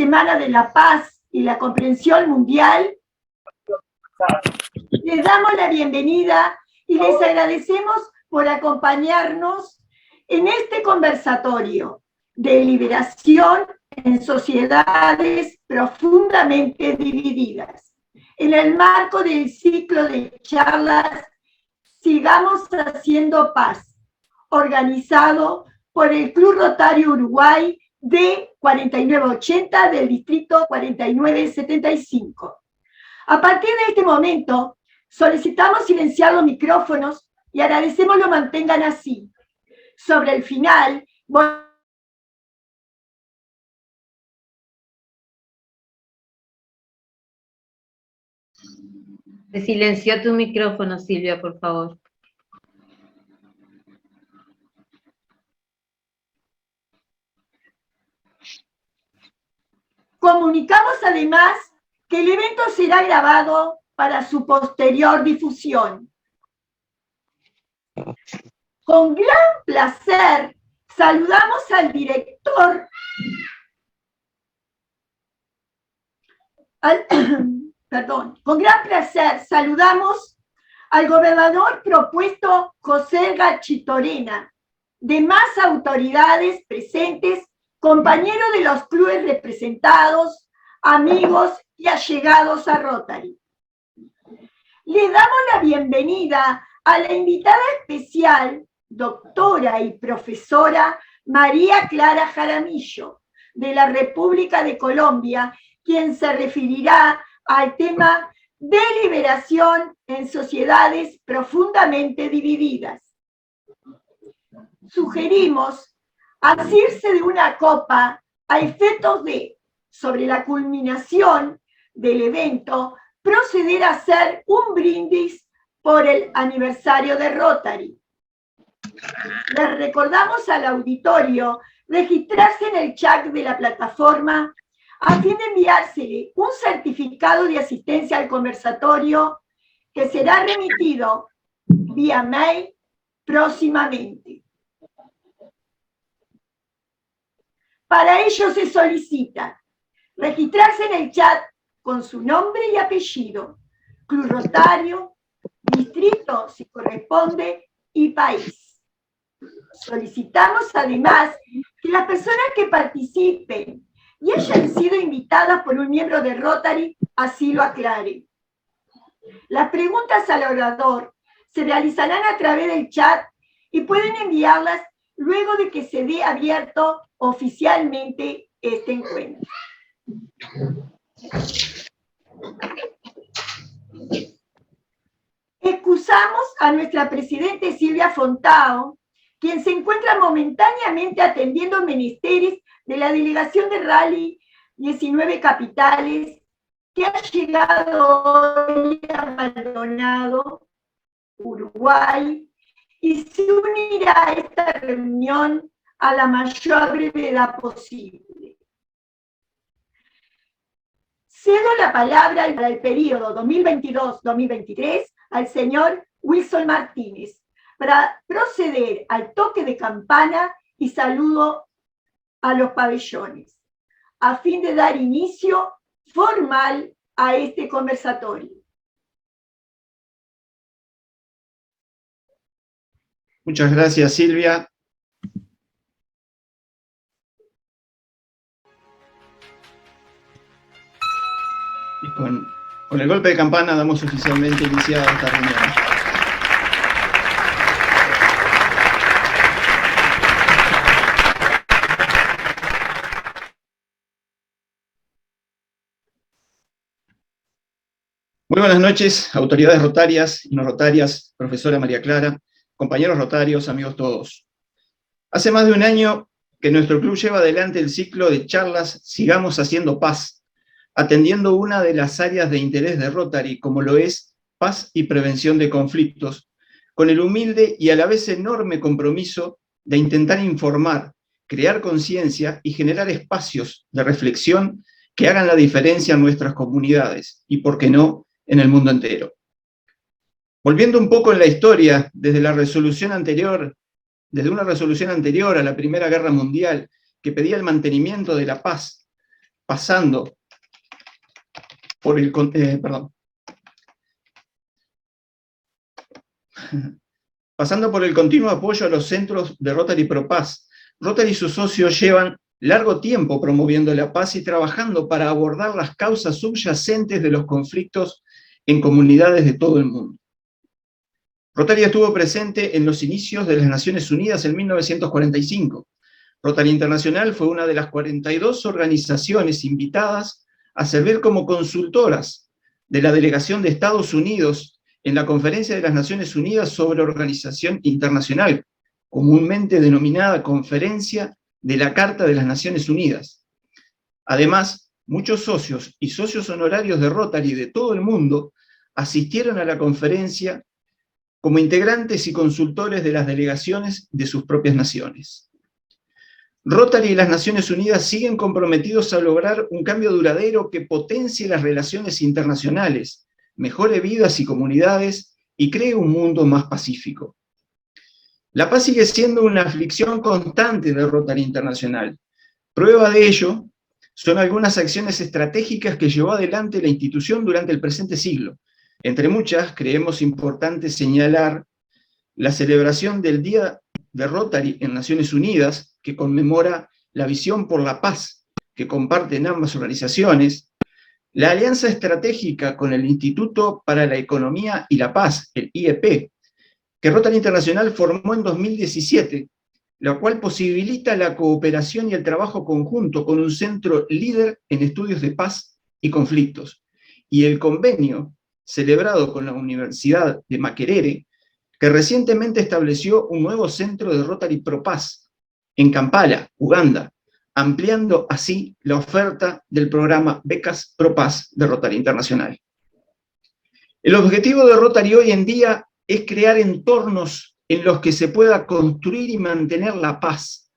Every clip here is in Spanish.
Semana de la Paz y la Comprensión Mundial, les damos la bienvenida y les agradecemos por acompañarnos en este conversatorio de liberación en sociedades profundamente divididas, en el marco del ciclo de charlas Sigamos Haciendo Paz, organizado por el Club Rotario Uruguay de 4980 del distrito 4975. A partir de este momento, solicitamos silenciar los micrófonos y agradecemos lo mantengan así. Sobre el final, Se silenció tu micrófono, Silvia, por favor. Comunicamos además que el evento será grabado para su posterior difusión. Con gran placer saludamos al director, con gran placer saludamos al gobernador propuesto José Gachitorena, demás autoridades presentes, compañeros de los clubes representados, amigos y allegados a Rotary. Le damos la bienvenida a la invitada especial, doctora y profesora María Clara Jaramillo, de la República de Colombia, quien se referirá al tema de liberación en sociedades profundamente divididas. Sugerimos asirse de una copa a efectos de, sobre la culminación del evento, proceder a hacer un brindis por el aniversario de Rotary. Les recordamos al auditorio registrarse en el chat de la plataforma a fin de enviársele un certificado de asistencia al conversatorio que será remitido vía mail próximamente. Para ello se solicita registrarse en el chat con su nombre y apellido, Club Rotario, distrito si corresponde y país. Solicitamos además que las personas que participen y hayan sido invitadas por un miembro de Rotary así lo aclaren. Las preguntas al orador se realizarán a través del chat y pueden enviarlas luego de que se dé abierto oficialmente este encuentro. Excusamos a nuestra presidenta Silvia Fontao, quien se encuentra momentáneamente atendiendo menesteres de la delegación de Rally 19 Capitales, que ha llegado hoy a Maldonado, Uruguay, y se unirá a esta reunión a la mayor brevedad posible. Cedo la palabra para el periodo 2022-2023 al señor Wilson Martínez para proceder al toque de campana y saludo a los pabellones, a fin de dar inicio formal a este conversatorio. Muchas gracias, Silvia. Y con el golpe de campana damos oficialmente iniciada esta reunión. Muy buenas noches, autoridades rotarias y no rotarias, profesora María Clara, compañeros rotarios, amigos todos. Hace más de un año que nuestro club lleva adelante el ciclo de charlas Sigamos Haciendo Paz, atendiendo una de las áreas de interés de Rotary, como lo es paz y prevención de conflictos, con el humilde y a la vez enorme compromiso de intentar informar, crear conciencia y generar espacios de reflexión que hagan la diferencia en nuestras comunidades y, por qué no, en el mundo entero. Volviendo un poco en la historia, desde una resolución anterior a la Primera Guerra Mundial, que pedía el mantenimiento de la paz, pasando por el, pasando por el continuo apoyo a los centros de Rotary Pro Paz. Rotary y sus socios llevan largo tiempo promoviendo la paz y trabajando para abordar las causas subyacentes de los conflictos en comunidades de todo el mundo. Rotary estuvo presente en los inicios de las Naciones Unidas en 1945. Rotary Internacional fue una de las 42 organizaciones invitadas a servir como consultoras de la delegación de Estados Unidos en la Conferencia de las Naciones Unidas sobre Organización Internacional, comúnmente denominada Conferencia de la Carta de las Naciones Unidas. Además, muchos socios y socios honorarios de Rotary de todo el mundo asistieron a la conferencia como integrantes y consultores de las delegaciones de sus propias naciones. Rotary y las Naciones Unidas siguen comprometidos a lograr un cambio duradero que potencie las relaciones internacionales, mejore vidas y comunidades y cree un mundo más pacífico. La paz sigue siendo una aflicción constante de Rotary Internacional. Prueba de ello son algunas acciones estratégicas que llevó adelante la institución durante el presente siglo. Entre muchas, creemos importante señalar la celebración del Día de Rotary en Naciones Unidas, que conmemora la visión por la paz que comparten ambas organizaciones, la alianza estratégica con el Instituto para la Economía y la Paz, el IEP, que Rotary Internacional formó en 2017, la cual posibilita la cooperación y el trabajo conjunto con un centro líder en estudios de paz y conflictos, y el convenio celebrado con la Universidad de Makerere, que recientemente estableció un nuevo centro de Rotary Pro Paz en Kampala, Uganda, ampliando así la oferta del programa Becas Pro Paz de Rotary Internacional. El objetivo de Rotary hoy en día es crear entornos en los que se pueda construir y mantener la paz,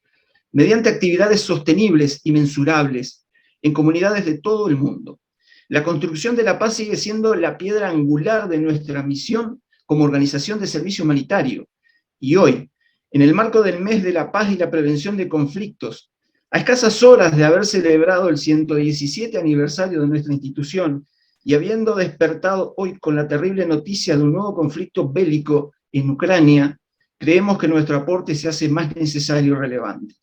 mediante actividades sostenibles y mensurables en comunidades de todo el mundo. La construcción de la paz sigue siendo la piedra angular de nuestra misión como organización de servicio humanitario. Y hoy, en el marco del Mes de la Paz y la Prevención de Conflictos, a escasas horas de haber celebrado el 117 aniversario de nuestra institución y habiendo despertado hoy con la terrible noticia de un nuevo conflicto bélico en Ucrania, creemos que nuestro aporte se hace más necesario y relevante.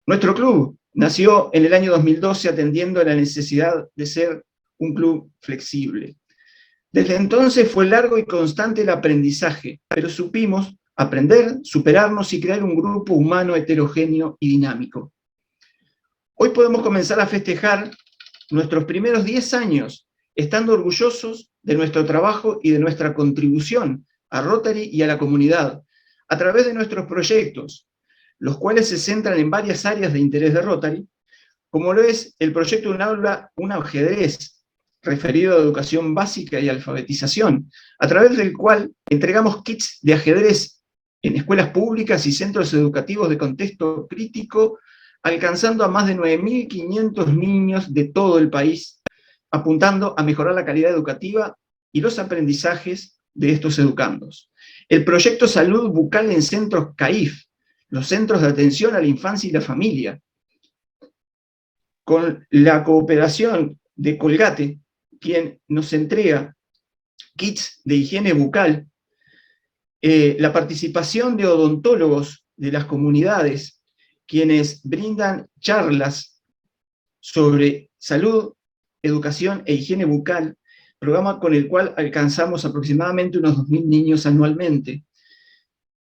Nuestro club nació en el año 2012 atendiendo a la necesidad de ser un club flexible. Desde entonces fue largo y constante el aprendizaje, pero supimos aprender, superarnos y crear un grupo humano heterogéneo y dinámico. Hoy podemos comenzar a festejar nuestros primeros 10 años, estando orgullosos de nuestro trabajo y de nuestra contribución a Rotary y a la comunidad, a través de nuestros proyectos, los cuales se centran en varias áreas de interés de Rotary, como lo es el proyecto Un Aula, un Ajedrez, referido a educación básica y alfabetización, a través del cual entregamos kits de ajedrez en escuelas públicas y centros educativos de contexto crítico, alcanzando a más de 9.500 niños de todo el país, apuntando a mejorar la calidad educativa y los aprendizajes de estos educandos. El proyecto Salud Bucal en Centros CAIF, los Centros de Atención a la Infancia y la Familia, con la cooperación de Colgate, quien nos entrega kits de higiene bucal, la participación de odontólogos de las comunidades, quienes brindan charlas sobre salud, educación e higiene bucal, programa con el cual alcanzamos aproximadamente unos 2.000 niños anualmente.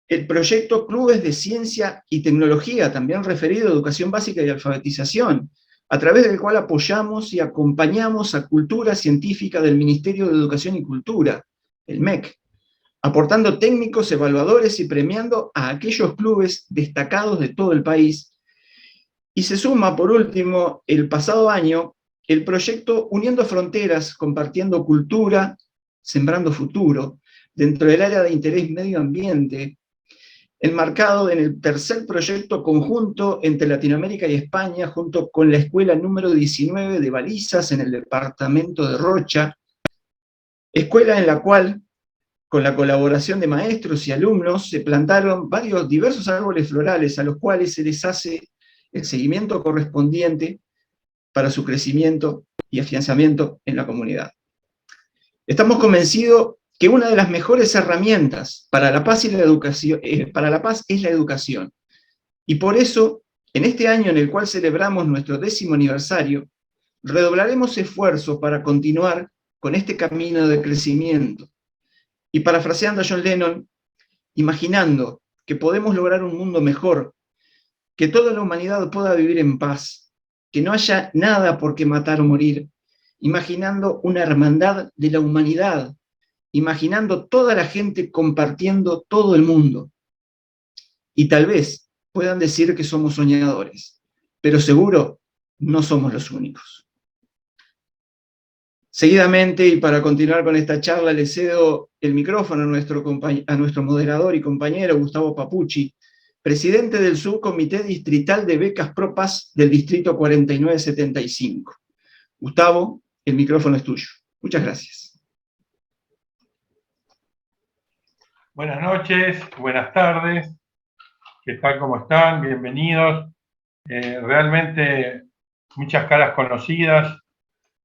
El proyecto Clubes de Ciencia y Tecnología, también referido a educación básica y alfabetización, a través del cual apoyamos y acompañamos a Cultura Científica del Ministerio de Educación y Cultura, el MEC, aportando técnicos, evaluadores y premiando a aquellos clubes destacados de todo el país. Y se suma, por último, el pasado año, el proyecto Uniendo Fronteras, compartiendo cultura, sembrando futuro, dentro del área de interés medio ambiente, enmarcado en el tercer proyecto conjunto entre Latinoamérica y España, junto con la escuela número 19 de Balizas en el departamento de Rocha, escuela en la cual, con la colaboración de maestros y alumnos, se plantaron diversos árboles florales a los cuales se les hace el seguimiento correspondiente para su crecimiento y afianzamiento en la comunidad. Estamos convencidos que una de las mejores herramientas para la paz, es la educación. Y por eso, en este año en el cual celebramos nuestro 10º aniversario, redoblaremos esfuerzos para continuar con este camino de crecimiento. Y parafraseando a John Lennon, imaginando que podemos lograr un mundo mejor, que toda la humanidad pueda vivir en paz, que no haya nada por qué matar o morir, imaginando una hermandad de la humanidad, imaginando toda la gente compartiendo todo el mundo. Y tal vez puedan decir que somos soñadores, pero seguro no somos los únicos. Seguidamente, y para continuar con esta charla, le cedo el micrófono a nuestro moderador y compañero Gustavo Papucci, presidente del Subcomité Distrital de Becas Pro Paz del Distrito 4975. Gustavo, el micrófono es tuyo. Muchas gracias. Buenas noches, buenas tardes. ¿Qué tal? ¿Cómo están? Bienvenidos. Realmente muchas caras conocidas,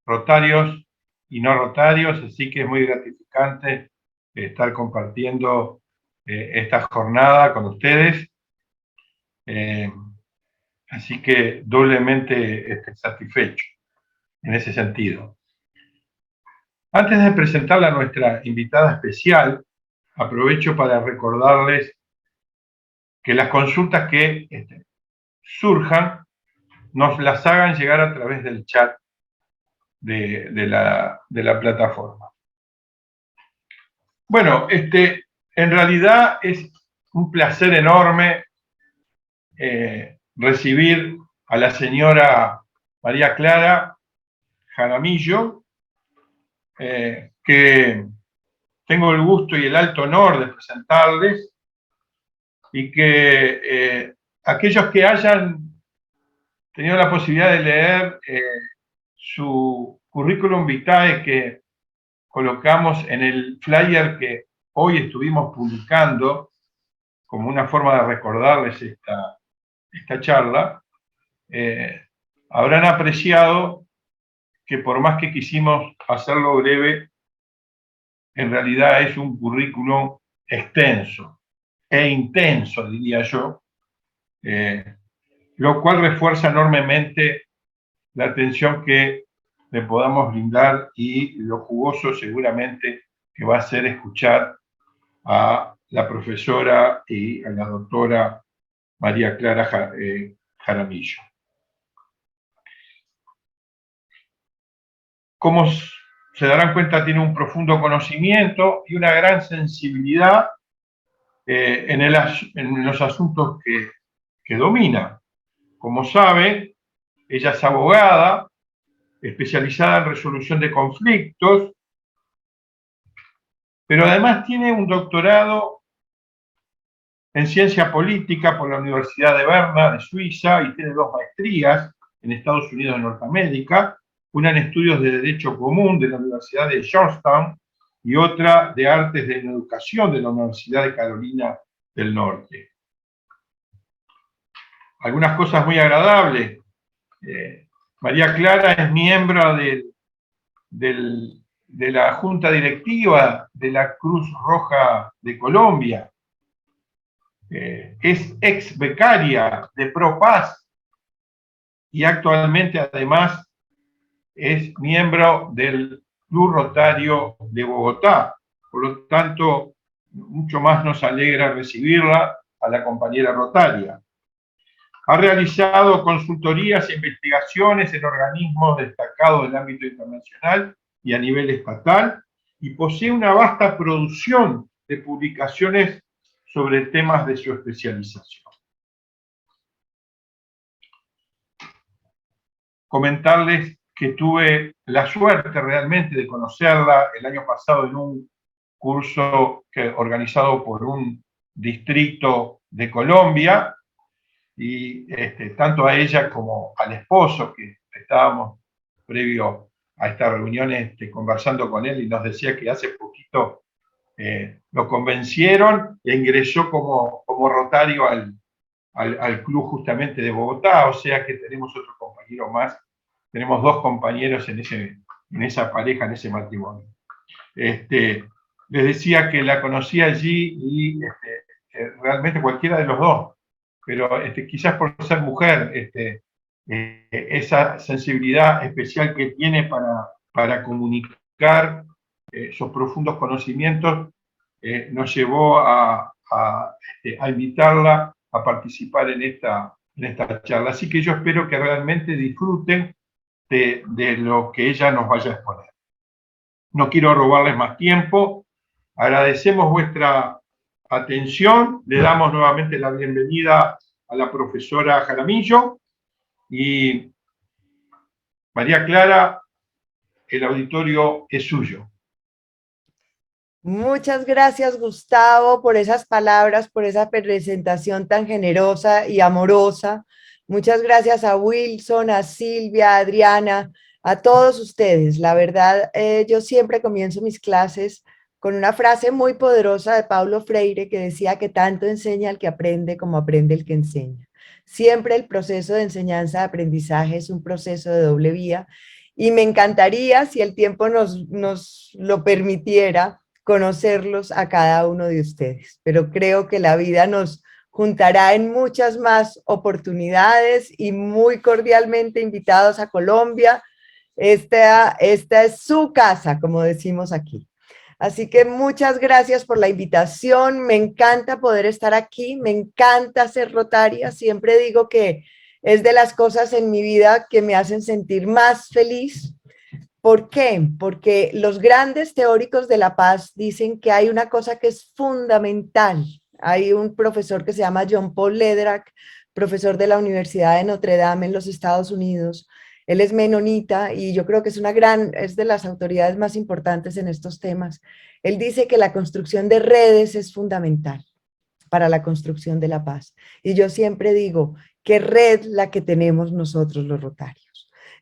rotarios y no rotarios, así que es muy gratificante estar compartiendo esta jornada con ustedes. Así que doblemente satisfecho en ese sentido. Antes de presentarla a nuestra invitada especial, aprovecho para recordarles que las consultas que surjan nos las hagan llegar a través del chat de la plataforma. Bueno, en realidad es un placer enorme recibir a la señora María Clara Jaramillo, que tengo el gusto y el alto honor de presentarles, y que aquellos que hayan tenido la posibilidad de leer su currículum vitae que colocamos en el flyer que hoy estuvimos publicando como una forma de recordarles esta charla, habrán apreciado que por más que quisimos hacerlo breve, en realidad es un currículum extenso e intenso, diría yo, lo cual refuerza enormemente la atención que le podamos brindar y lo jugoso seguramente que va a ser escuchar a la profesora y a la doctora María Clara Jaramillo. Como se darán cuenta, tiene un profundo conocimiento y una gran sensibilidad en los asuntos que domina. Como sabe, ella es abogada, especializada en resolución de conflictos, pero además tiene un doctorado en ciencia política por la Universidad de Berna de Suiza y tiene 2 maestrías en Estados Unidos de Norteamérica, una en estudios de Derecho Común de la Universidad de Georgetown y otra de Artes de la Educación de la Universidad de Carolina del Norte. Algunas cosas muy agradables. María Clara es miembro de la Junta Directiva de la Cruz Roja de Colombia. Es ex becaria de Pro Paz y actualmente además es miembro del Club Rotario de Bogotá. Por lo tanto, mucho más nos alegra recibirla a la compañera rotaria. Ha realizado consultorías e investigaciones en organismos destacados del ámbito internacional y a nivel estatal, y posee una vasta producción de publicaciones sobre temas de su especialización. Comentarles que tuve la suerte realmente de conocerla el año pasado en un curso organizado por un distrito de Colombia, y tanto a ella como al esposo, que estábamos previo a esta reunión conversando con él, y nos decía que hace poquito lo convencieron e ingresó como rotario al club justamente de Bogotá, o sea que tenemos otro compañero más tenemos 2 compañeros en esa pareja, en ese matrimonio. Les decía que la conocí allí y realmente cualquiera de los dos, pero quizás por ser mujer, esa sensibilidad especial que tiene para comunicar sus profundos conocimientos nos llevó a invitarla a participar en esta charla. Así que yo espero que realmente disfruten de lo que ella nos vaya a exponer. No quiero robarles más tiempo. Agradecemos vuestra atención. Le damos nuevamente la bienvenida a la profesora Jaramillo. Y María Clara, el auditorio es suyo. Muchas gracias, Gustavo, por esas palabras, por esa presentación tan generosa y amorosa. Muchas gracias a Wilson, a Silvia, a Adriana, a todos ustedes. La verdad, yo siempre comienzo mis clases con una frase muy poderosa de Paulo Freire que decía que tanto enseña el que aprende como aprende el que enseña. Siempre el proceso de enseñanza-aprendizaje es un proceso de doble vía y me encantaría, si el tiempo nos lo permitiera, conocerlos a cada uno de ustedes, pero creo que la vida nos juntará en muchas más oportunidades y muy cordialmente invitados a Colombia. Esta es su casa, como decimos aquí. Así que muchas gracias por la invitación, me encanta poder estar aquí, me encanta ser rotaria, siempre digo que es de las cosas en mi vida que me hacen sentir más feliz. ¿Por qué? Porque los grandes teóricos de la paz dicen que hay una cosa que es fundamental. Hay un profesor que se llama John Paul Lederach, profesor de la Universidad de Notre Dame en los Estados Unidos. Él es menonita y yo creo que es de las autoridades más importantes en estos temas. Él dice que la construcción de redes es fundamental para la construcción de la paz. Y yo siempre digo, ¿qué red la que tenemos nosotros los rotarios?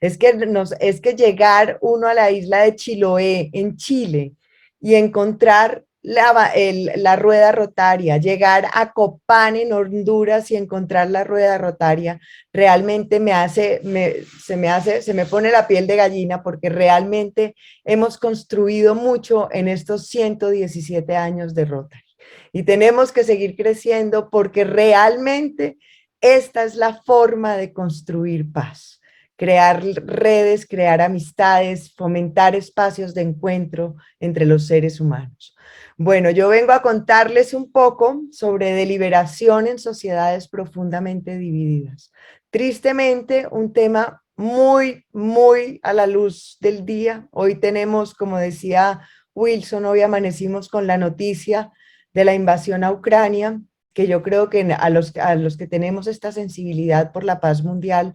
Es que llegar uno a la isla de Chiloé, en Chile, y encontrar la rueda rotaria, llegar a Copán, en Honduras, y encontrar la rueda rotaria, realmente se me pone la piel de gallina, porque realmente hemos construido mucho en estos 117 años de Rotary. Y tenemos que seguir creciendo porque realmente esta es la forma de construir paz. Crear redes, crear amistades, fomentar espacios de encuentro entre los seres humanos. Bueno, yo vengo a contarles un poco sobre deliberación en sociedades profundamente divididas. Tristemente, un tema muy, muy a la luz del día. Hoy tenemos, como decía Wilson, hoy amanecimos con la noticia de la invasión a Ucrania, que yo creo que a los que tenemos esta sensibilidad por la paz mundial,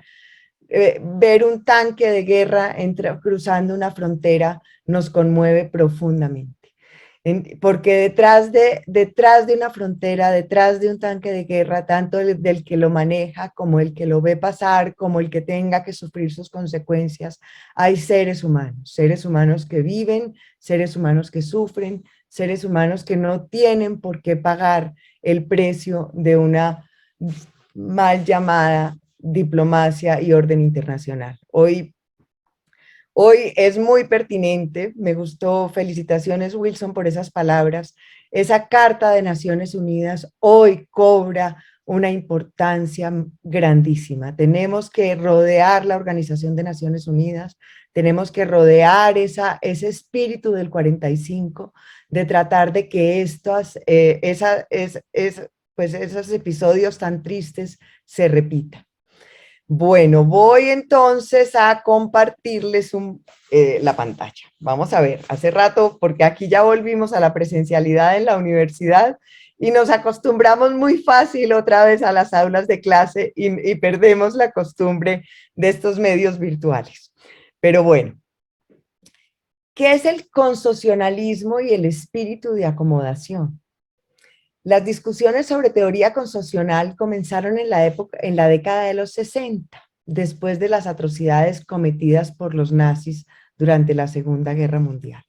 ver un tanque de guerra cruzando una frontera nos conmueve profundamente. Porque detrás de una frontera, detrás de un tanque de guerra, tanto del que lo maneja como el que lo ve pasar, como el que tenga que sufrir sus consecuencias, hay seres humanos que viven, seres humanos que sufren, seres humanos que no tienen por qué pagar el precio de una mal llamada diplomacia y orden internacional. Hoy es muy pertinente, me gustó, felicitaciones Wilson por esas palabras. Esa Carta de Naciones Unidas hoy cobra una importancia grandísima. Tenemos que rodear la Organización de Naciones Unidas, tenemos que rodear ese espíritu del 45, de tratar de que esos episodios tan tristes se repitan. Bueno, voy entonces a compartirles la pantalla. Vamos a ver, hace rato, porque aquí ya volvimos a la presencialidad en la universidad y nos acostumbramos muy fácil otra vez a las aulas de clase y perdemos la costumbre de estos medios virtuales. Pero bueno, ¿qué es el consocionalismo y el espíritu de acomodación? Las discusiones sobre teoría consocional comenzaron en la década de los 60, después de las atrocidades cometidas por los nazis durante la Segunda Guerra Mundial.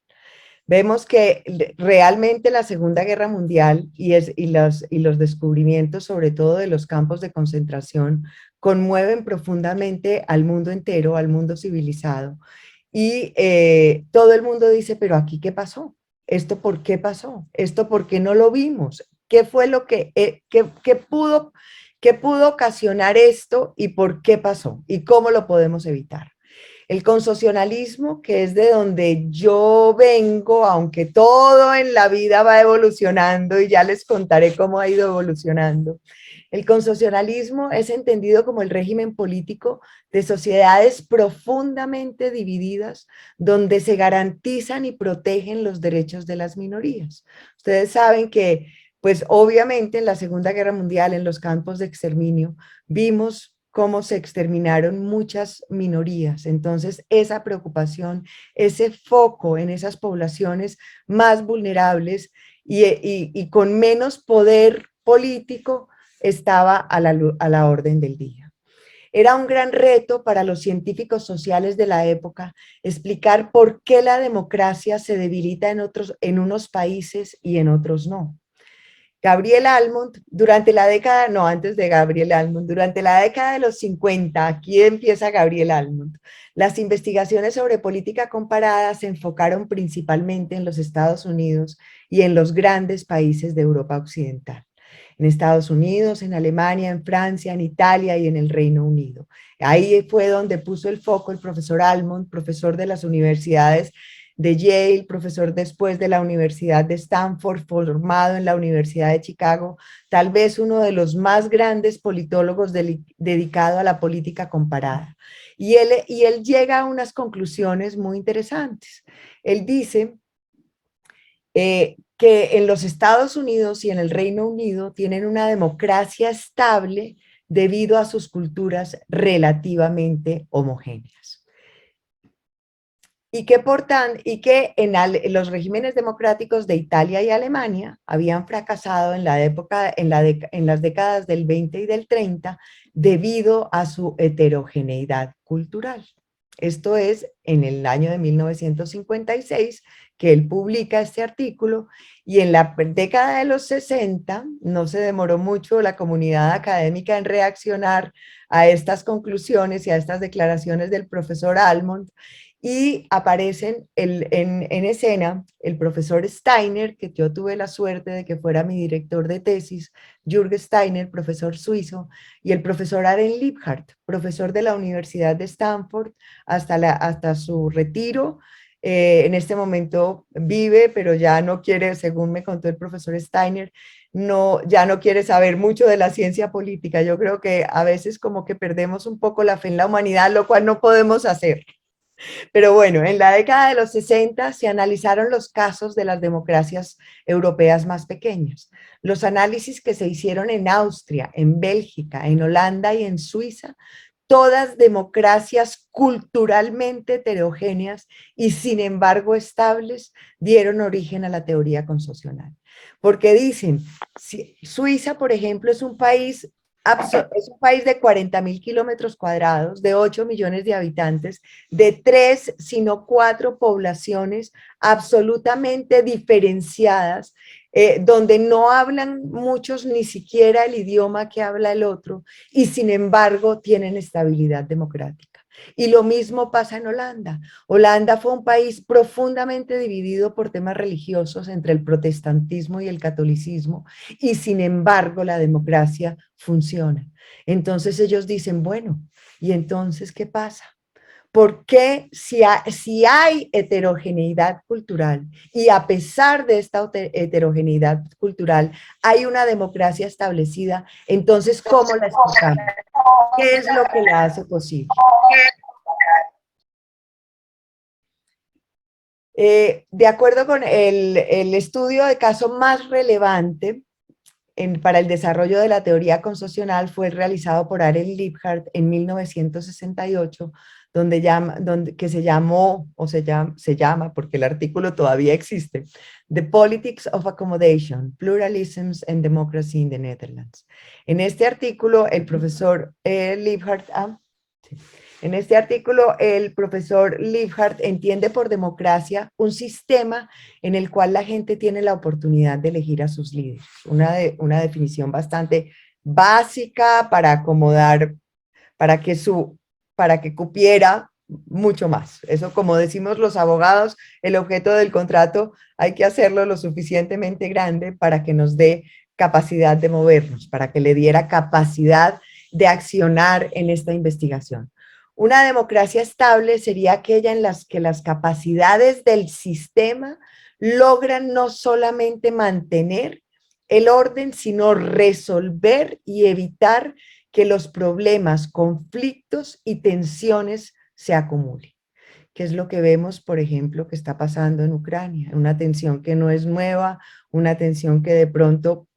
Vemos que realmente la Segunda Guerra Mundial y los descubrimientos, sobre todo de los campos de concentración, conmueven profundamente al mundo entero, al mundo civilizado. Y todo el mundo dice, pero aquí ¿qué pasó? ¿Esto por qué pasó? ¿Esto por qué no lo vimos? ¿Qué fue lo qué pudo ocasionar esto y por qué pasó? ¿Y cómo lo podemos evitar? El consocionalismo, que es de donde yo vengo, aunque todo en la vida va evolucionando y ya les contaré cómo ha ido evolucionando. El consocionalismo es entendido como el régimen político de sociedades profundamente divididas, donde se garantizan y protegen los derechos de las minorías. Ustedes saben que, pues obviamente en la Segunda Guerra Mundial, en los campos de exterminio, vimos cómo se exterminaron muchas minorías. Entonces, esa preocupación, ese foco en esas poblaciones más vulnerables y con menos poder político estaba a la orden del día. Era un gran reto para los científicos sociales de la época explicar por qué la democracia se debilita en unos países y en otros no. Gabriel Almond, antes de Gabriel Almond, durante la década de los 50, aquí empieza Gabriel Almond, las investigaciones sobre política comparada se enfocaron principalmente en los Estados Unidos y en los grandes países de Europa Occidental. En Estados Unidos, en Alemania, en Francia, en Italia y en el Reino Unido. Ahí fue donde puso el foco el profesor Almond, profesor de las universidades de Yale, profesor después de la Universidad de Stanford, formado en la Universidad de Chicago, tal vez uno de los más grandes politólogos dedicado a la política comparada. Y él llega a unas conclusiones muy interesantes. Él dice que en los Estados Unidos y en el Reino Unido tienen una democracia estable debido a sus culturas relativamente homogéneas. Y que en los regímenes democráticos de Italia y Alemania habían fracasado en las décadas del 20 y del 30 debido a su heterogeneidad cultural. Esto es en el año de 1956 que él publica este artículo, y en la década de los 60 no se demoró mucho la comunidad académica en reaccionar a estas conclusiones y a estas declaraciones del profesor Almond, y aparecen en escena el profesor Steiner, que yo tuve la suerte de que fuera mi director de tesis, Jürgen Steiner, profesor suizo, y el profesor Aren Liebhardt, profesor de la Universidad de Stanford hasta su retiro. En este momento vive, pero ya no quiere, según me contó el profesor Steiner, ya no quiere saber mucho de la ciencia política. Yo creo que a veces como que perdemos un poco la fe en la humanidad, lo cual no podemos hacer. Pero bueno, en la década de los 60 se analizaron los casos de las democracias europeas más pequeñas. Los análisis que se hicieron en Austria, en Bélgica, en Holanda y en Suiza, todas democracias culturalmente heterogéneas y sin embargo estables, dieron origen a la teoría consocional. Porque dicen, Suiza, por ejemplo, es un país de 40.000 kilómetros cuadrados, de 8 millones de habitantes, de 3, sino 4 poblaciones absolutamente diferenciadas, donde no hablan muchos ni siquiera el idioma que habla el otro, y sin embargo tienen estabilidad democrática. Y lo mismo pasa en Holanda. Holanda fue un país profundamente dividido por temas religiosos entre el protestantismo y el catolicismo, y sin embargo la democracia funciona. Entonces ellos dicen, bueno, ¿y entonces qué pasa? ¿Por qué si hay heterogeneidad cultural y a pesar de esta heterogeneidad cultural hay una democracia establecida, entonces ¿cómo la explicamos? ¿Qué es lo que la hace posible? De acuerdo con el estudio de caso más relevante para el desarrollo de la teoría consocional, fue realizado por Aren Liebhardt en 1968, que se llama, porque el artículo todavía existe, The Politics of Accommodation, Pluralisms and Democracy in the Netherlands. En este artículo, el profesor Liebhardt En este artículo, el profesor Liebhardt entiende por democracia un sistema en el cual la gente tiene la oportunidad de elegir a sus líderes. Una definición bastante básica para acomodar, para que cupiera mucho más. Eso, como decimos los abogados, el objeto del contrato hay que hacerlo lo suficientemente grande para que nos dé capacidad de movernos, para que le diera capacidad de accionar en esta investigación. Una democracia estable sería aquella en la que las capacidades del sistema logran no solamente mantener el orden, sino resolver y evitar que los problemas, conflictos y tensiones se acumulen. ¿Qué es lo que vemos, por ejemplo, que está pasando en Ucrania? Una tensión que no es nueva, una tensión que de pronto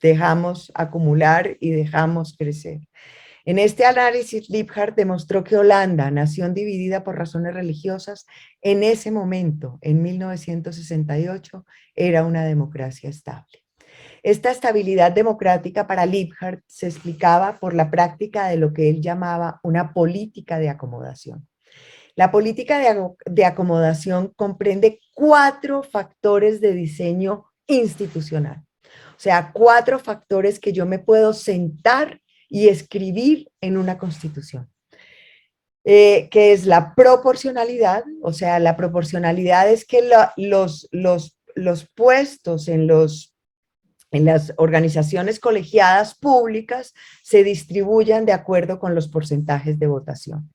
dejamos acumular y dejamos crecer. En este análisis, Liebhardt demostró que Holanda, nación dividida por razones religiosas, en ese momento, en 1968, era una democracia estable. Esta estabilidad democrática para Liebhardt se explicaba por la práctica de lo que él llamaba una política de acomodación. La política de acomodación comprende 4 factores de diseño institucional. O sea, 4 factores que yo me puedo sentar y escribir en una constitución. Que es la proporcionalidad, o sea, la proporcionalidad es que los puestos en las organizaciones colegiadas públicas se distribuyan de acuerdo con los porcentajes de votación.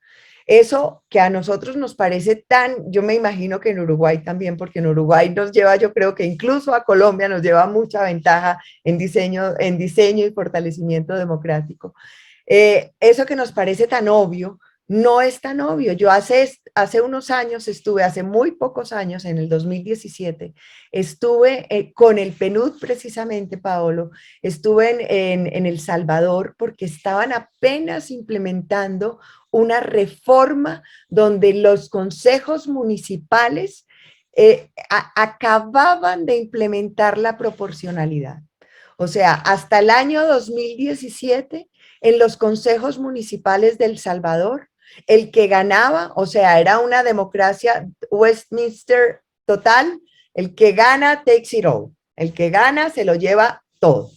Eso que a nosotros nos parece tan, yo me imagino que en Uruguay también, porque en Uruguay nos lleva, yo creo que incluso a Colombia nos lleva mucha ventaja en diseño y fortalecimiento democrático. Eso que nos parece tan obvio, no es tan obvio. Yo hace unos años hace muy pocos años, en el 2017, estuve con el PNUD precisamente, Paolo, estuve en El Salvador porque estaban apenas implementando una reforma donde los consejos municipales acababan de implementar la proporcionalidad. O sea, hasta el año 2017, en los consejos municipales de El Salvador, el que ganaba, o sea, era una democracia Westminster total, el que gana takes it all, el que gana se lo lleva todo.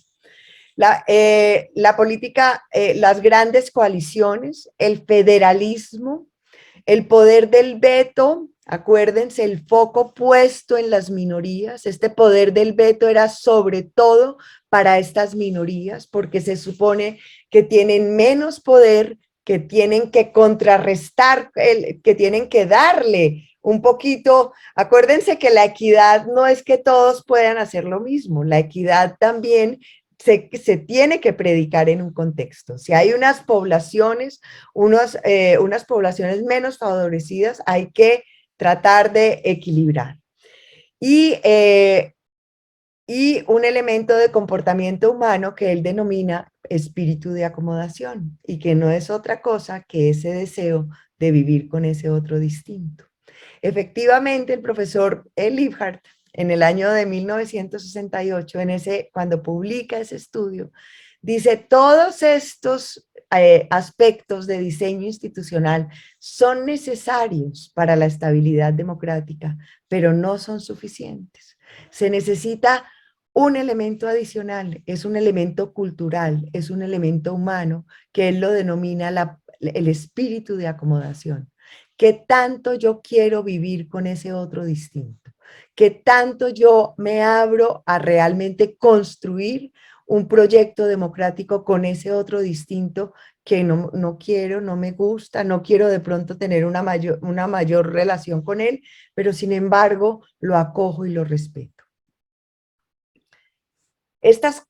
La política, las grandes coaliciones, el federalismo, el poder del veto, acuérdense, el foco puesto en las minorías. Este poder del veto era sobre todo para estas minorías, porque se supone que tienen menos poder, que tienen que contrarrestar, que tienen que darle un poquito. Acuérdense que la equidad no es que todos puedan hacer lo mismo, la equidad también se tiene que predicar en un contexto. Si hay unas poblaciones, unas poblaciones menos favorecidas, hay que tratar de equilibrar. Y un elemento de comportamiento humano que él denomina espíritu de acomodación, y que no es otra cosa que ese deseo de vivir con ese otro distinto. Efectivamente, el profesor Liebhardt, en el año de 1968, cuando publica ese estudio, dice: todos estos aspectos de diseño institucional son necesarios para la estabilidad democrática, pero no son suficientes. Se necesita un elemento adicional, es un elemento cultural, es un elemento humano, que él lo denomina el espíritu de acomodación. ¿Qué tanto yo quiero vivir con ese otro distinto? ¿Qué tanto yo me abro a realmente construir un proyecto democrático con ese otro distinto que no quiero, no me gusta, no quiero de pronto tener una mayor relación con él, pero sin embargo lo acojo y lo respeto? Estas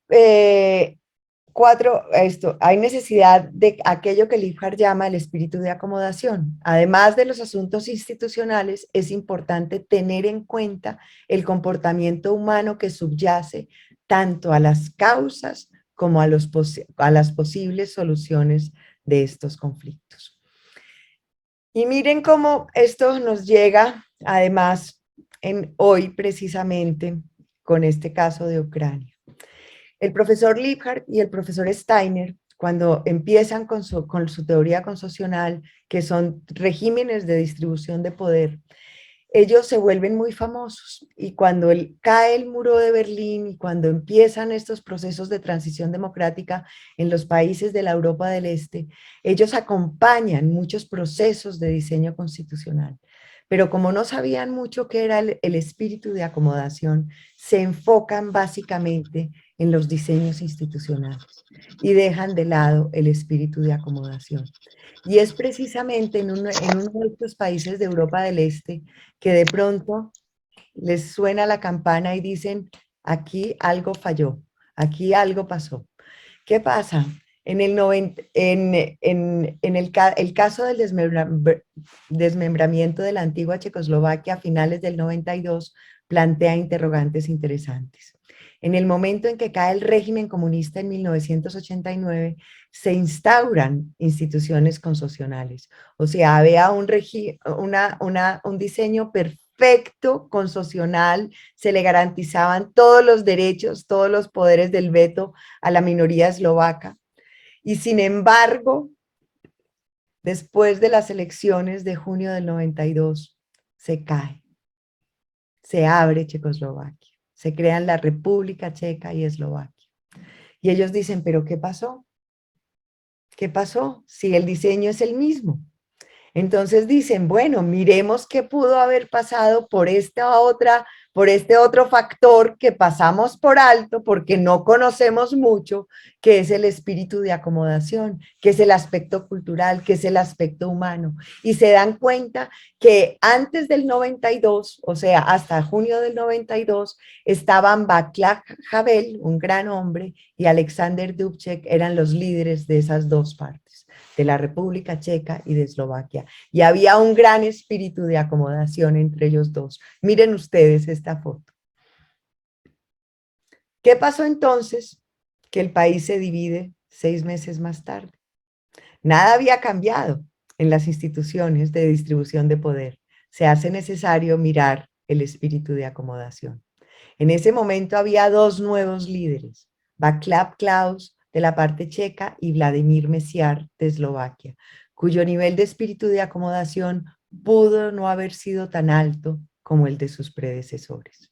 hay necesidad de aquello que Liebhardt llama el espíritu de acomodación. Además de los asuntos institucionales, es importante tener en cuenta el comportamiento humano que subyace tanto a las causas como a las posibles soluciones de estos conflictos. Y miren cómo esto nos llega, además, hoy precisamente con este caso de Ucrania. El profesor Liebhardt y el profesor Steiner cuando empiezan con su teoría concesional, que son regímenes de distribución de poder, ellos se vuelven muy famosos y cuando cae el muro de Berlín y cuando empiezan estos procesos de transición democrática en los países de la Europa del Este, ellos acompañan muchos procesos de diseño constitucional. Pero como no sabían mucho qué era el espíritu de acomodación, se enfocan básicamente en los diseños institucionales y dejan de lado el espíritu de acomodación. Y es precisamente en uno de estos países de Europa del Este que de pronto les suena la campana y dicen, aquí algo falló, aquí algo pasó. ¿Qué pasa? En el caso del desmembramiento de la antigua Checoslovaquia a finales del 92 plantea interrogantes interesantes. En el momento en que cae el régimen comunista en 1989, se instauran instituciones concesionales. O sea, había un diseño perfecto concesional, se le garantizaban todos los derechos, todos los poderes del veto a la minoría eslovaca. Y sin embargo, después de las elecciones de junio del 92, se cae, se abre Checoslovaquia, se crean la República Checa y Eslovaquia. Y ellos dicen, ¿pero qué pasó? ¿Qué pasó? Si el diseño es el mismo. Entonces dicen, bueno, miremos qué pudo haber pasado por este otro factor que pasamos por alto porque no conocemos mucho, que es el espíritu de acomodación, que es el aspecto cultural, que es el aspecto humano. Y se dan cuenta que antes del 92, o sea, hasta junio del 92, estaban Václav Havel, un gran hombre, y Alexander Dubček eran los líderes de esas dos partes, de la República Checa y de Eslovaquia. Y había un gran espíritu de acomodación entre ellos dos. Miren ustedes esta foto. ¿Qué pasó entonces? Que el país se divide 6 meses más tarde. Nada había cambiado en las instituciones de distribución de poder. Se hace necesario mirar el espíritu de acomodación. En ese momento había 2 nuevos líderes, Václav Klaus de la parte checa y Vladimir Mesiar de Eslovaquia, cuyo nivel de espíritu de acomodación pudo no haber sido tan alto como el de sus predecesores.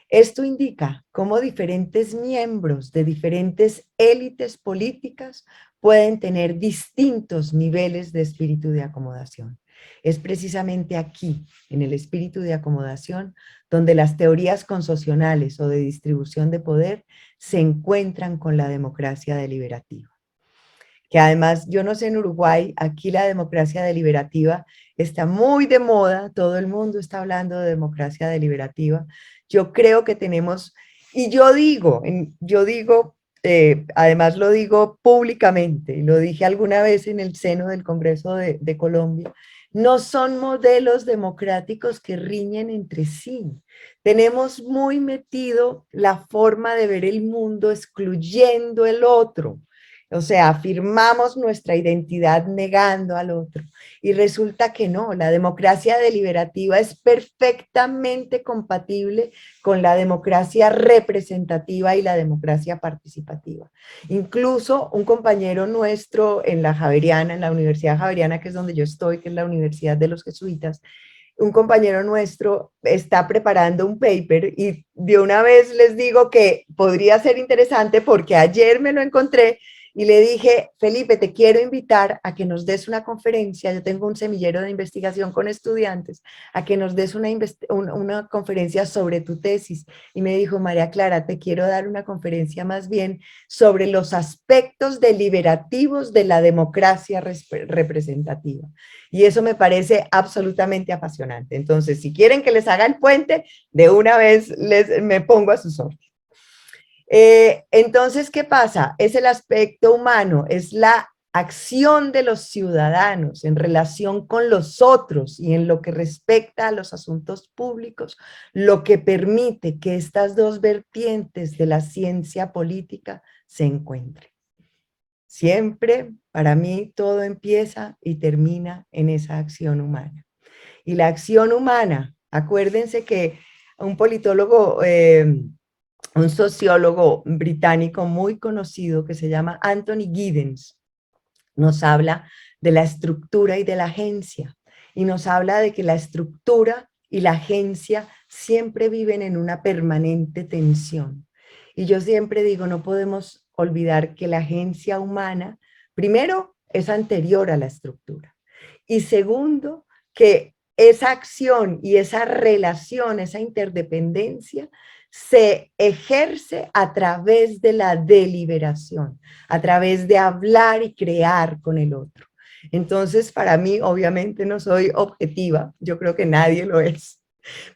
Esto indica cómo diferentes miembros de diferentes élites políticas pueden tener distintos niveles de espíritu de acomodación. Es precisamente aquí, en el espíritu de acomodación, donde las teorías concesionales o de distribución de poder se encuentran con la democracia deliberativa. Que además, yo no sé en Uruguay, aquí la democracia deliberativa está muy de moda, todo el mundo está hablando de democracia deliberativa. Yo creo que tenemos, y yo digo, además lo digo públicamente, y lo dije alguna vez en el seno del Congreso de Colombia, no son modelos democráticos que riñen entre sí. Tenemos muy metido la forma de ver el mundo excluyendo el otro. O sea, afirmamos nuestra identidad negando al otro. Y resulta que no, la democracia deliberativa es perfectamente compatible con la democracia representativa y la democracia participativa. Incluso un compañero nuestro en la Javeriana, en la Universidad Javeriana, que es donde yo estoy, que es la Universidad de los Jesuitas, un compañero nuestro está preparando un paper y de una vez les digo que podría ser interesante porque ayer me lo encontré y le dije, Felipe, te quiero invitar a que nos des una conferencia, yo tengo un semillero de investigación con estudiantes, a que nos des una conferencia sobre tu tesis. Y me dijo, María Clara, te quiero dar una conferencia más bien sobre los aspectos deliberativos de la democracia representativa. Y eso me parece absolutamente apasionante. Entonces, si quieren que les haga el puente, de una vez me pongo a sus órdenes. Entonces, ¿qué pasa? Es el aspecto humano, es la acción de los ciudadanos en relación con los otros y en lo que respecta a los asuntos públicos, lo que permite que estas dos vertientes de la ciencia política se encuentren. Siempre, para mí, todo empieza y termina en esa acción humana. Y la acción humana, acuérdense que un politólogo un sociólogo británico muy conocido que se llama Anthony Giddens, nos habla de la estructura y de la agencia, y nos habla de que la estructura y la agencia siempre viven en una permanente tensión. Y yo siempre digo, no podemos olvidar que la agencia humana, primero, es anterior a la estructura, y segundo, que esa acción y esa relación, esa interdependencia, se ejerce a través de la deliberación, a través de hablar y crear con el otro. Entonces, para mí, obviamente no soy objetiva, yo creo que nadie lo es,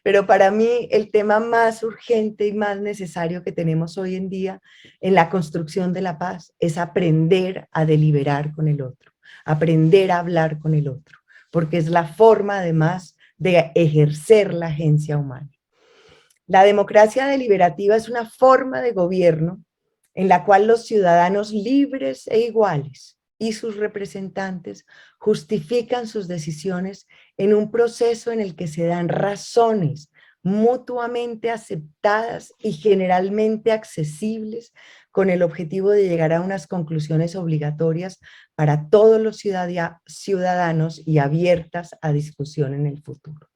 pero para mí el tema más urgente y más necesario que tenemos hoy en día en la construcción de la paz es aprender a deliberar con el otro, aprender a hablar con el otro, porque es la forma además de ejercer la agencia humana. La democracia deliberativa es una forma de gobierno en la cual los ciudadanos libres e iguales y sus representantes justifican sus decisiones en un proceso en el que se dan razones mutuamente aceptadas y generalmente accesibles con el objetivo de llegar a unas conclusiones obligatorias para todos los ciudadanos y abiertas a discusión en el futuro.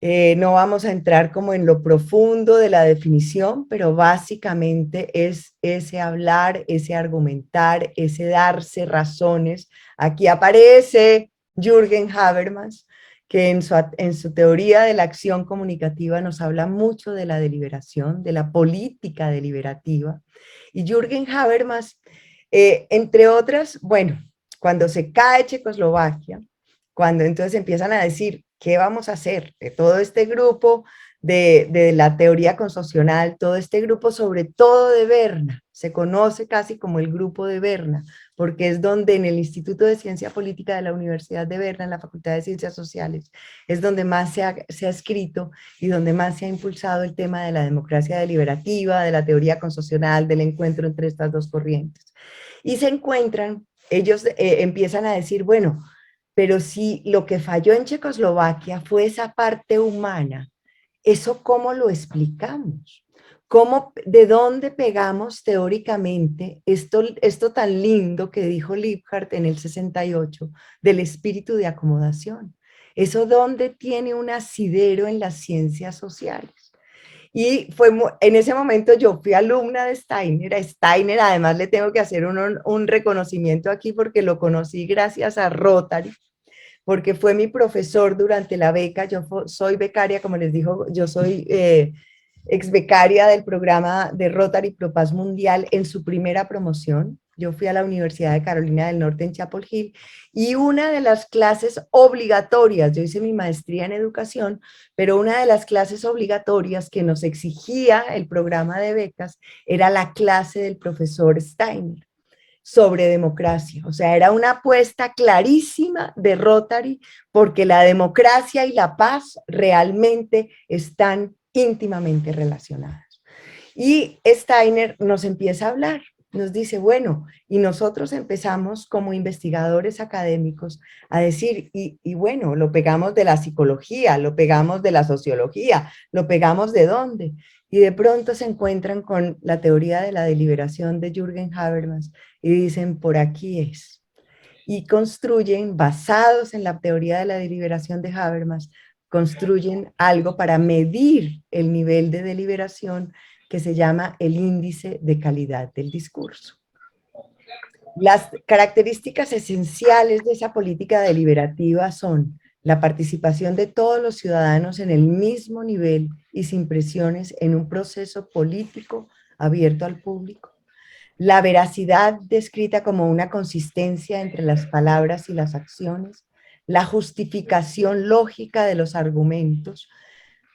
No vamos a entrar como en lo profundo de la definición, pero básicamente es ese hablar, ese argumentar, ese darse razones. Aquí aparece Jürgen Habermas, que en su teoría de la acción comunicativa nos habla mucho de la deliberación, de la política deliberativa. Y Jürgen Habermas, entre otras, bueno, cuando se cae Checoslovaquia, cuando entonces empiezan a decir, ¿qué vamos a hacer? De todo este grupo de la teoría consocional, todo este grupo, sobre todo de Berna, se conoce casi como el grupo de Berna, porque es donde en el Instituto de Ciencia Política de la Universidad de Berna, en la Facultad de Ciencias Sociales, es donde más se ha escrito y donde más se ha impulsado el tema de la democracia deliberativa, de la teoría consocional, del encuentro entre estas dos corrientes. Y se encuentran, ellos empiezan a decir, bueno, pero si lo que falló en Checoslovaquia fue esa parte humana, ¿eso cómo lo explicamos? ¿De dónde pegamos teóricamente esto tan lindo que dijo Liebhardt en el 68 del espíritu de acomodación? ¿Eso dónde tiene un asidero en las ciencias sociales? Y en ese momento yo fui alumna de Steiner. A Steiner además le tengo que hacer un reconocimiento aquí porque lo conocí gracias a Rotary, porque fue mi profesor durante la beca. Yo soy becaria, como les digo, yo soy ex becaria del programa de Rotary Pro Paz Mundial en su primera promoción. Yo fui a la Universidad de Carolina del Norte en Chapel Hill y una de las clases obligatorias, yo hice mi maestría en educación, pero una de las clases obligatorias que nos exigía el programa de becas era la clase del profesor Steiner sobre democracia. O sea, era una apuesta clarísima de Rotary porque la democracia y la paz realmente están íntimamente relacionadas. Y Steiner nos empieza a hablar, nos dice, bueno, y nosotros empezamos como investigadores académicos a decir, y bueno, lo pegamos de la psicología, lo pegamos de la sociología, lo pegamos de dónde. Y de pronto se encuentran con la teoría de la deliberación de Jürgen Habermas y dicen, por aquí es. Y construyen, basados en la teoría de la deliberación de Habermas, construyen algo para medir el nivel de deliberación que se llama el índice de calidad del discurso. Las características esenciales de esa política deliberativa son la participación de todos los ciudadanos en el mismo nivel y sin presiones en un proceso político abierto al público, la veracidad descrita como una consistencia entre las palabras y las acciones, la justificación lógica de los argumentos.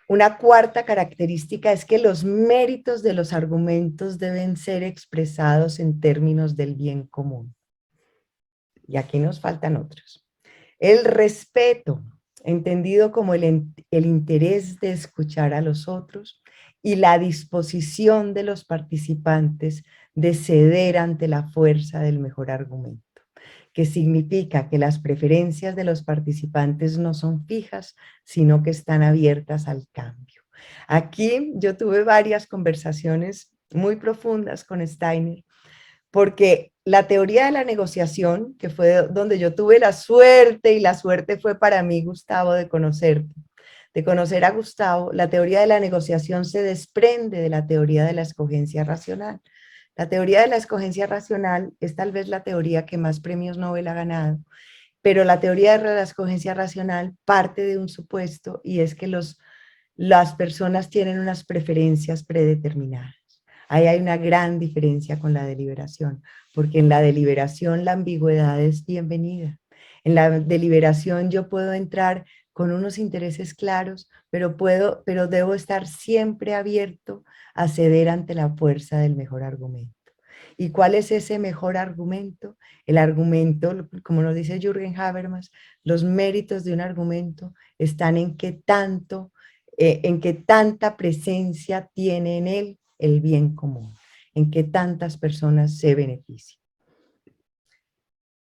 Una cuarta característica es que los méritos de los argumentos deben ser expresados en términos del bien común. Y aquí nos faltan otros. El respeto, entendido como el interés de escuchar a los otros, y la disposición de los participantes de ceder ante la fuerza del mejor argumento, que significa que las preferencias de los participantes no son fijas, sino que están abiertas al cambio. Aquí yo tuve varias conversaciones muy profundas con Steiner, porque la teoría de la negociación, que fue donde yo tuve la suerte, y la suerte fue para mí, Gustavo, de conocerte, de conocer a Gustavo, la teoría de la negociación se desprende de la teoría de la escogencia racional. La teoría de la escogencia racional es tal vez la teoría que más premios Nobel ha ganado, pero la teoría de la escogencia racional parte de un supuesto, y es que las personas tienen unas preferencias predeterminadas. Ahí hay una gran diferencia con la deliberación, porque en la deliberación la ambigüedad es bienvenida. En la deliberación yo puedo entrar con unos intereses claros, pero debo estar siempre abierto a ceder ante la fuerza del mejor argumento. ¿Y cuál es ese mejor argumento? El argumento, como nos dice Jürgen Habermas, los méritos de un argumento están en qué tanta presencia tiene en él el bien común, en qué tantas personas se benefician.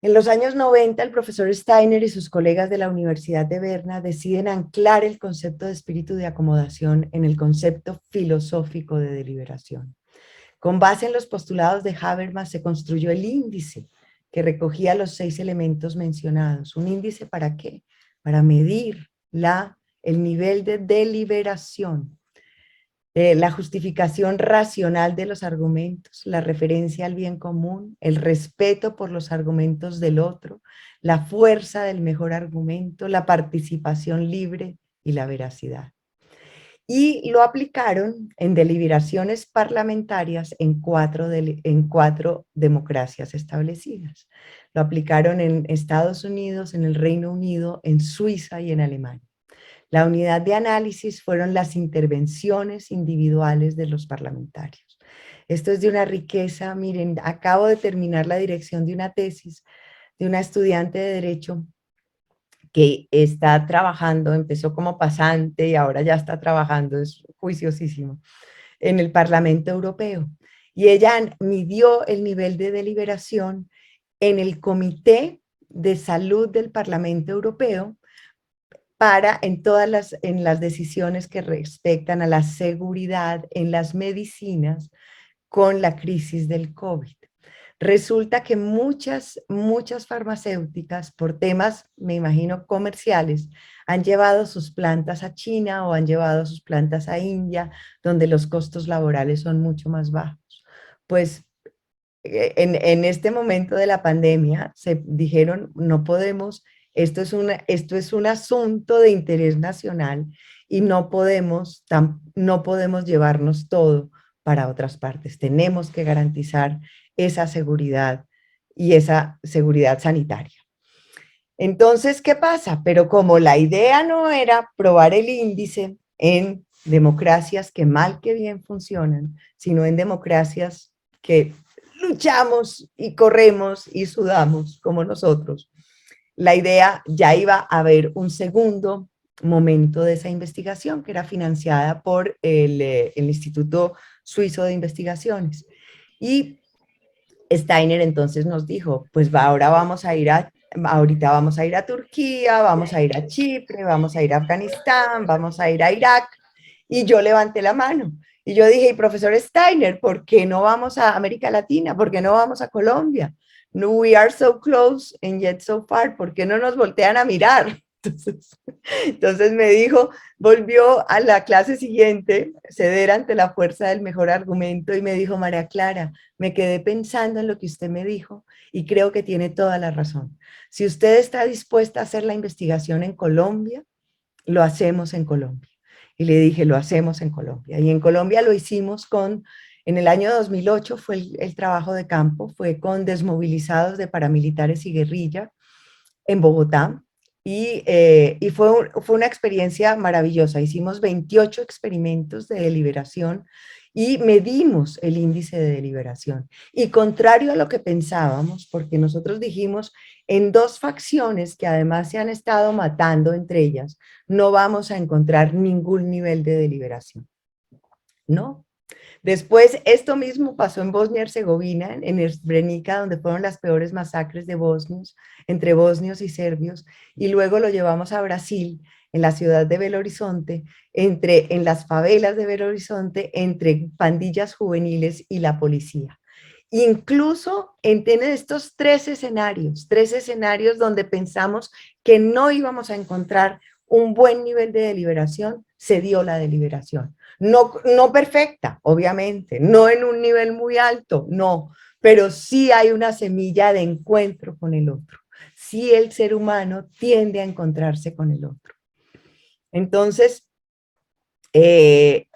En los años 90, el profesor Steiner y sus colegas de la Universidad de Berna deciden anclar el concepto de espíritu de acomodación en el concepto filosófico de deliberación. Con base en los postulados de Habermas se construyó el índice que recogía los 6 elementos mencionados. ¿Un índice para qué? Para medir el nivel de deliberación, la justificación racional de los argumentos, la referencia al bien común, el respeto por los argumentos del otro, la fuerza del mejor argumento, la participación libre y la veracidad. Y lo aplicaron en deliberaciones parlamentarias en cuatro democracias establecidas. Lo aplicaron en Estados Unidos, en el Reino Unido, en Suiza y en Alemania. La unidad de análisis fueron las intervenciones individuales de los parlamentarios. Esto es de una riqueza. Miren, acabo de terminar la dirección de una tesis de una estudiante de Derecho que está trabajando, empezó como pasante y ahora ya está trabajando, es juiciosísimo, en el Parlamento Europeo. Y ella midió el nivel de deliberación en el Comité de Salud del Parlamento Europeo en las decisiones que respectan a la seguridad en las medicinas con la crisis del COVID. Resulta que muchas farmacéuticas, por temas, me imagino, comerciales, han llevado sus plantas a China o han llevado sus plantas a India, donde los costos laborales son mucho más bajos. Pues en este momento de la pandemia se dijeron, no podemos, esto es un asunto de interés nacional y no podemos llevarnos todo para otras partes. Tenemos que garantizar esa seguridad y esa seguridad sanitaria. Entonces, ¿qué pasa? Pero como la idea no era probar el índice en democracias que mal que bien funcionan, sino en democracias que luchamos y corremos y sudamos como nosotros, la idea ya iba a haber un segundo momento de esa investigación que era financiada por el Instituto Suizo de Investigaciones. Y Steiner entonces nos dijo, pues ahorita vamos a ir a Turquía, vamos a ir a Chipre, vamos a ir a Afganistán, vamos a ir a Irak. Y yo levanté la mano. Y yo dije, profesor Steiner, ¿por qué no vamos a América Latina? ¿Por qué no vamos a Colombia? No, we are so close and yet so far. ¿Por qué no nos voltean a mirar? Entonces me dijo, volvió a la clase siguiente, ceder ante la fuerza del mejor argumento, y me dijo, María Clara, me quedé pensando en lo que usted me dijo y creo que tiene toda la razón. Si usted está dispuesta a hacer la investigación en Colombia, lo hacemos en Colombia. Y le dije, lo hacemos en Colombia. Y en Colombia lo hicimos en el año 2008 fue el trabajo de campo, fue con desmovilizados de paramilitares y guerrilla en Bogotá. Y fue una experiencia maravillosa. Hicimos 28 experimentos de deliberación y medimos el índice de deliberación. Y contrario a lo que pensábamos, porque nosotros dijimos, en 2 facciones que además se han estado matando entre ellas, no vamos a encontrar ningún nivel de deliberación. No. Después, esto mismo pasó en Bosnia y Herzegovina, en Srebrenica, donde fueron las peores masacres de bosnios, entre bosnios y serbios, y luego lo llevamos a Brasil, en la ciudad de Belo Horizonte, en las favelas de Belo Horizonte, entre pandillas juveniles y la policía. Incluso en estos tres escenarios donde pensamos que no íbamos a encontrar un buen nivel de deliberación, se dio la deliberación. No, no perfecta, obviamente, no en un nivel muy alto, no, pero sí hay una semilla de encuentro con el otro. Sí el ser humano tiende a encontrarse con el otro. Entonces,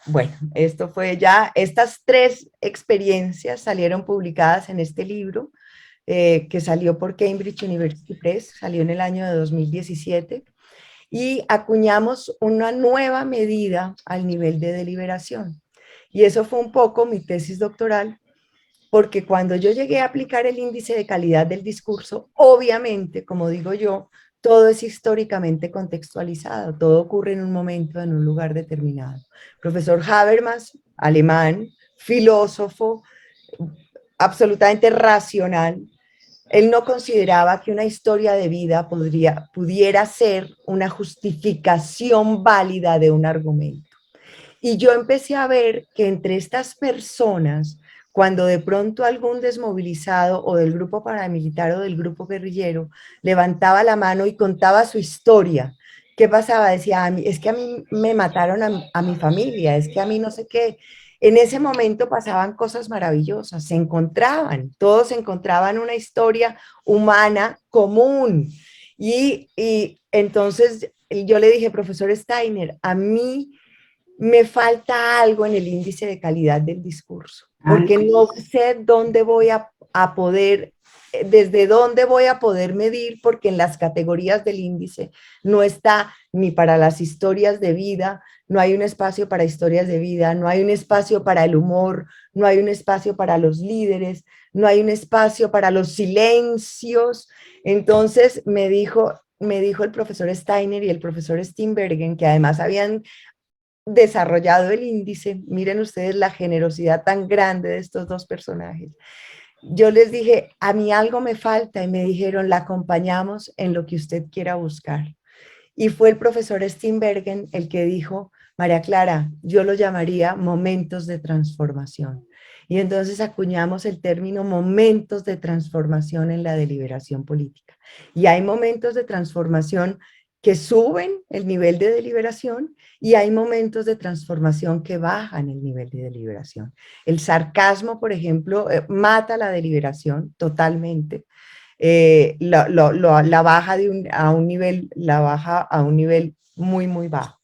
bueno, esto fue ya, estas tres experiencias salieron publicadas en este libro, que salió por Cambridge University Press, salió en el año de 2017, y acuñamos una nueva medida al nivel de deliberación. Y eso fue un poco mi tesis doctoral, porque cuando yo llegué a aplicar el índice de calidad del discurso, obviamente, como digo yo, todo es históricamente contextualizado, todo ocurre en un momento, en un lugar determinado. Profesor Habermas, alemán, filósofo, absolutamente racional, él no consideraba que una historia de vida pudiera ser una justificación válida de un argumento. Y yo empecé a ver que entre estas personas, cuando de pronto algún desmovilizado o del grupo paramilitar o del grupo guerrillero levantaba la mano y contaba su historia, ¿qué pasaba? Decía, es que a mí me mataron a mi familia, es que a mí no sé qué. En ese momento pasaban cosas maravillosas, todos encontraban una historia humana común. Y entonces yo le dije, profesor Steiner, a mí me falta algo en el índice de calidad del discurso, porque no sé dónde voy a poder, desde dónde voy a poder medir, porque en las categorías del índice no está ni para las historias de vida, no hay un espacio para historias de vida, no hay un espacio para el humor, no hay un espacio para los líderes, no hay un espacio para los silencios. Entonces me dijo el profesor Steiner y el profesor Steenbergen, que además habían desarrollado el índice, miren ustedes la generosidad tan grande de estos dos personajes. Yo les dije, a mí algo me falta, y me dijeron, la acompañamos en lo que usted quiera buscar. Y fue el profesor Steenbergen el que dijo, María Clara, yo lo llamaría momentos de transformación. Y entonces acuñamos el término momentos de transformación en la deliberación política. Y hay momentos de transformación que suben el nivel de deliberación y hay momentos de transformación que bajan el nivel de deliberación. El sarcasmo, por ejemplo, mata la deliberación totalmente. La baja a un nivel muy, muy bajo.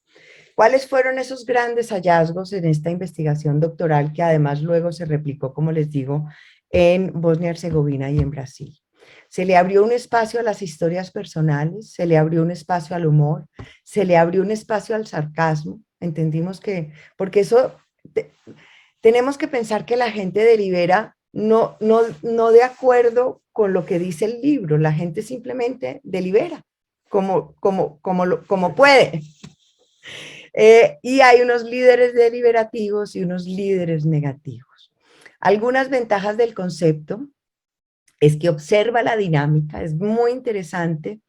¿Cuáles fueron esos grandes hallazgos en esta investigación doctoral que además luego se replicó, como les digo, en Bosnia y Herzegovina y en Brasil? Se le abrió un espacio a las historias personales, se le abrió un espacio al humor, se le abrió un espacio al sarcasmo. Entendimos que, porque eso, tenemos que pensar que la gente delibera no de acuerdo con lo que dice el libro, la gente simplemente delibera como puede. Y hay unos líderes deliberativos y unos líderes negativos. Algunas ventajas del concepto es que observa la dinámica, es muy interesante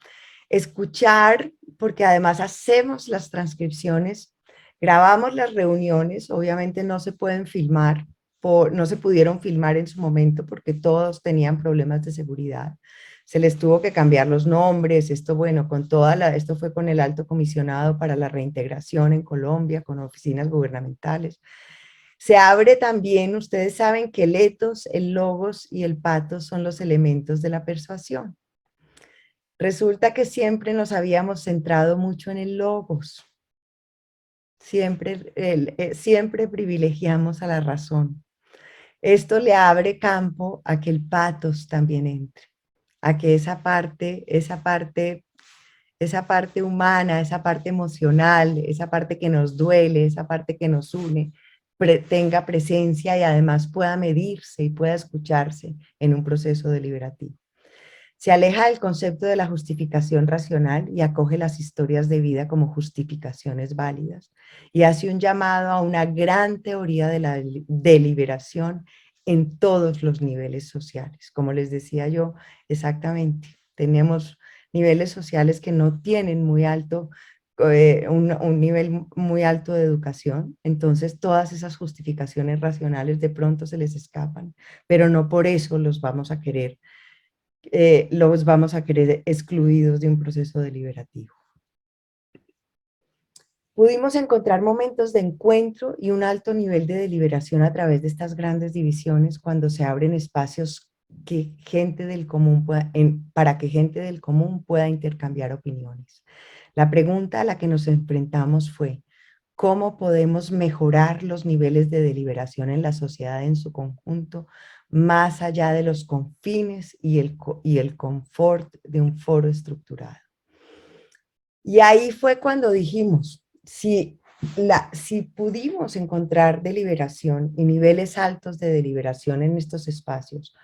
escuchar, porque además hacemos las transcripciones, grabamos las reuniones, obviamente no se pueden filmar, no se pudieron filmar en su momento porque todos tenían problemas de seguridad. Se les tuvo que cambiar los nombres, esto bueno, esto fue con el Alto Comisionado para la Reintegración en Colombia, con oficinas gubernamentales. Se abre también, ustedes saben que el etos, el logos y el patos son los elementos de la persuasión. Resulta que siempre nos habíamos centrado mucho en el logos. Siempre privilegiamos a la razón. Esto le abre campo a que el patos también entre, a que esa parte humana, esa parte emocional, esa parte que nos duele, esa parte que nos une, tenga presencia y además pueda medirse y pueda escucharse en un proceso deliberativo. Se aleja del concepto de la justificación racional y acoge las historias de vida como justificaciones válidas y hace un llamado a una gran teoría de la deliberación en todos los niveles sociales. Como les decía yo, exactamente, tenemos niveles sociales que no tienen muy alto un nivel muy alto de educación, entonces todas esas justificaciones racionales de pronto se les escapan, pero no por eso los vamos a querer excluidos de un proceso deliberativo. Pudimos encontrar momentos de encuentro y un alto nivel de deliberación a través de estas grandes divisiones cuando se abren espacios que gente del común para que gente del común pueda intercambiar opiniones. La pregunta a la que nos enfrentamos fue, ¿cómo podemos mejorar los niveles de deliberación en la sociedad en su conjunto, más allá de los confines y el confort de un foro estructurado? Y ahí fue cuando dijimos, si pudimos encontrar deliberación y niveles altos de deliberación en estos espacios,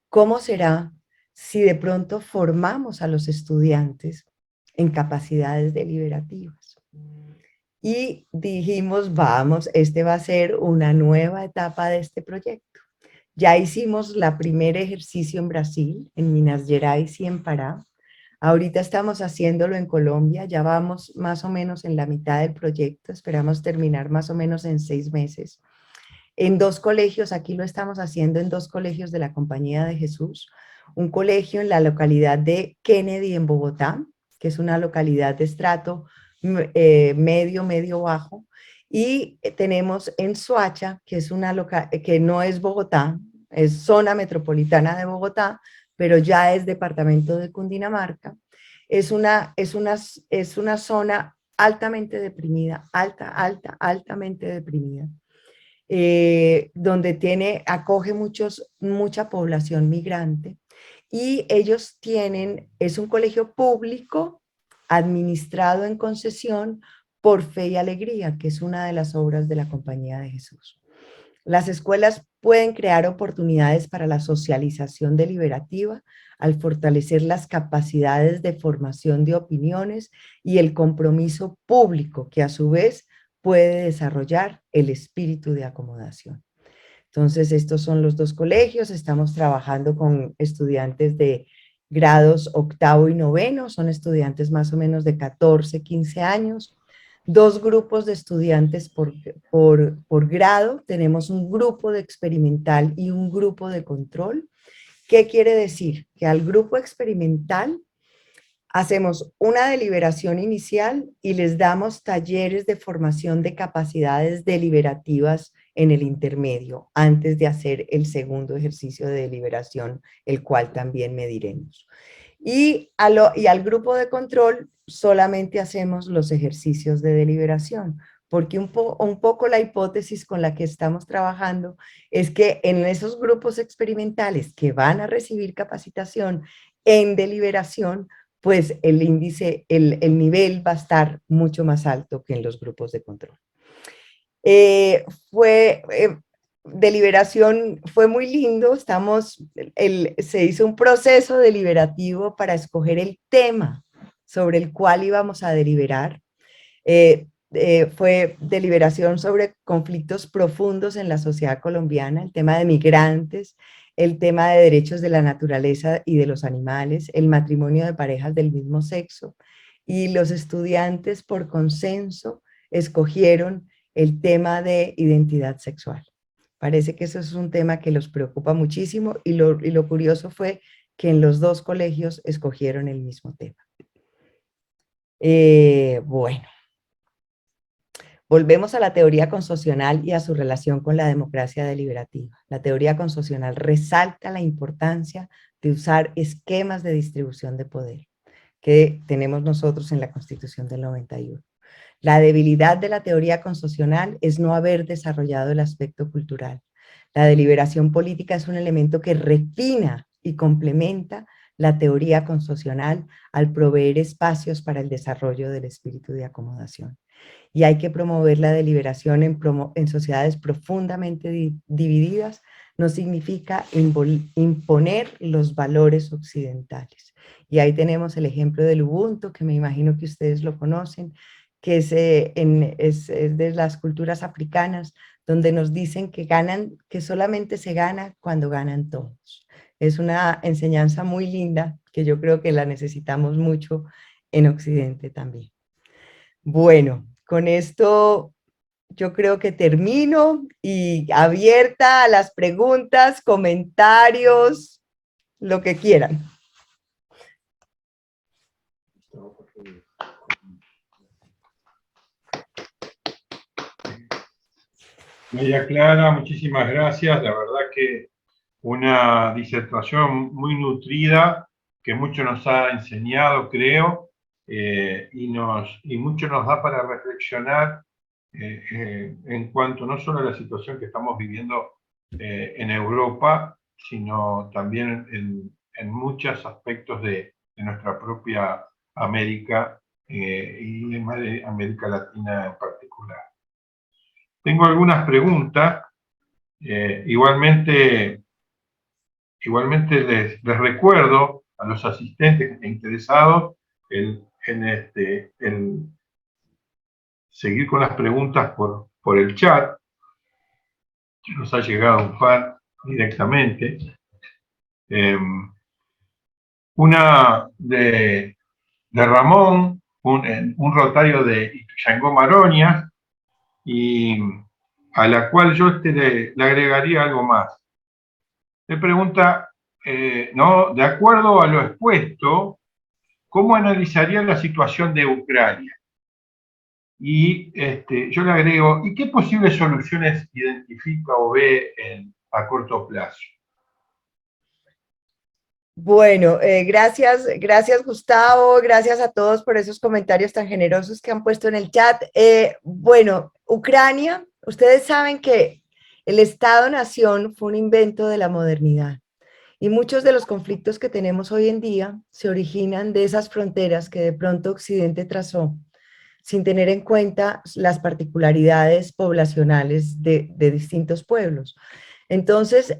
¿cómo será si de pronto formamos a los estudiantes en capacidades deliberativas? Y dijimos, vamos, este va a ser una nueva etapa de este proyecto. Ya hicimos la primer ejercicio en Brasil, en Minas Gerais y en Pará. Ahorita estamos haciéndolo en Colombia, ya vamos más o menos en la mitad del proyecto, esperamos terminar más o menos en 6 meses. En 2 colegios, aquí lo estamos haciendo en 2 colegios de la Compañía de Jesús, un colegio en la localidad de Kennedy en Bogotá, que es una localidad de estrato medio bajo, y tenemos en Soacha, que es que no es Bogotá, es zona metropolitana de Bogotá, pero ya es departamento de Cundinamarca. Es una zona altamente deprimida, altamente deprimida, donde acoge mucha población migrante, y ellos es un colegio público administrado en concesión por Fe y Alegría, que es una de las obras de la Compañía de Jesús. Las escuelas pueden crear oportunidades para la socialización deliberativa al fortalecer las capacidades de formación de opiniones y el compromiso público, que a su vez puede desarrollar el espíritu de acomodación. Entonces, estos son los 2 colegios. Estamos trabajando con estudiantes de grados 8º y 9º, son estudiantes más o menos de 14, 15 años. 2 grupos de estudiantes por grado. Tenemos un grupo de experimental y un grupo de control. ¿Qué quiere decir? Que al grupo experimental hacemos una deliberación inicial y les damos talleres de formación de capacidades deliberativas en el intermedio, antes de hacer el segundo ejercicio de deliberación, el cual también mediremos. Y al grupo de control solamente hacemos los ejercicios de deliberación, porque un poco la hipótesis con la que estamos trabajando es que en esos grupos experimentales que van a recibir capacitación en deliberación, pues el nivel va a estar mucho más alto que en los grupos de control. Deliberación fue muy lindo, se hizo un proceso deliberativo para escoger el tema sobre el cual íbamos a deliberar. Fue deliberación sobre conflictos profundos en la sociedad colombiana, el tema de migrantes, el tema de derechos de la naturaleza y de los animales, el matrimonio de parejas del mismo sexo, y los estudiantes por consenso escogieron el tema de identidad sexual. Parece que eso es un tema que los preocupa muchísimo, y lo curioso fue que en los 2 colegios escogieron el mismo tema. Bueno. Volvemos a la teoría consocional y a su relación con la democracia deliberativa. La teoría consocional resalta la importancia de usar esquemas de distribución de poder que tenemos nosotros en la Constitución del 91. La debilidad de la teoría consocional es no haber desarrollado el aspecto cultural. La deliberación política es un elemento que refina y complementa la teoría consocional al proveer espacios para el desarrollo del espíritu de acomodación. Y hay que promover la deliberación en sociedades profundamente divididas. No significa imponer los valores occidentales. Y ahí tenemos el ejemplo del Ubuntu, que me imagino que ustedes lo conocen, que es de las culturas africanas, donde nos dicen que solamente se gana cuando ganan todos. Es una enseñanza muy linda que yo creo que la necesitamos mucho en Occidente también. Bueno, con esto yo creo que termino y abierta a las preguntas, comentarios, lo que quieran. María Clara, muchísimas gracias. La verdad que una disertación muy nutrida que mucho nos ha enseñado, creo, y mucho nos da para reflexionar en cuanto no solo a la situación que estamos viviendo en Europa, sino también en muchos aspectos de nuestra propia América y en América Latina en particular. Tengo algunas preguntas, igualmente les recuerdo a los asistentes e interesados el seguir con las preguntas por el chat. Nos ha llegado un par directamente. Una de Ramón, un rotario de Ituzaingó Maroñas, y a la cual yo le agregaría algo más. Le pregunta, ¿no? De acuerdo a lo expuesto, ¿cómo analizaría la situación de Ucrania? Y yo le agrego, ¿y qué posibles soluciones identifica o ve a corto plazo? Bueno, gracias Gustavo, gracias a todos por esos comentarios tan generosos que han puesto en el chat. Bueno, Ucrania, ustedes saben que el Estado-Nación fue un invento de la modernidad y muchos de los conflictos que tenemos hoy en día se originan de esas fronteras que de pronto Occidente trazó sin tener en cuenta las particularidades poblacionales de distintos pueblos. Entonces,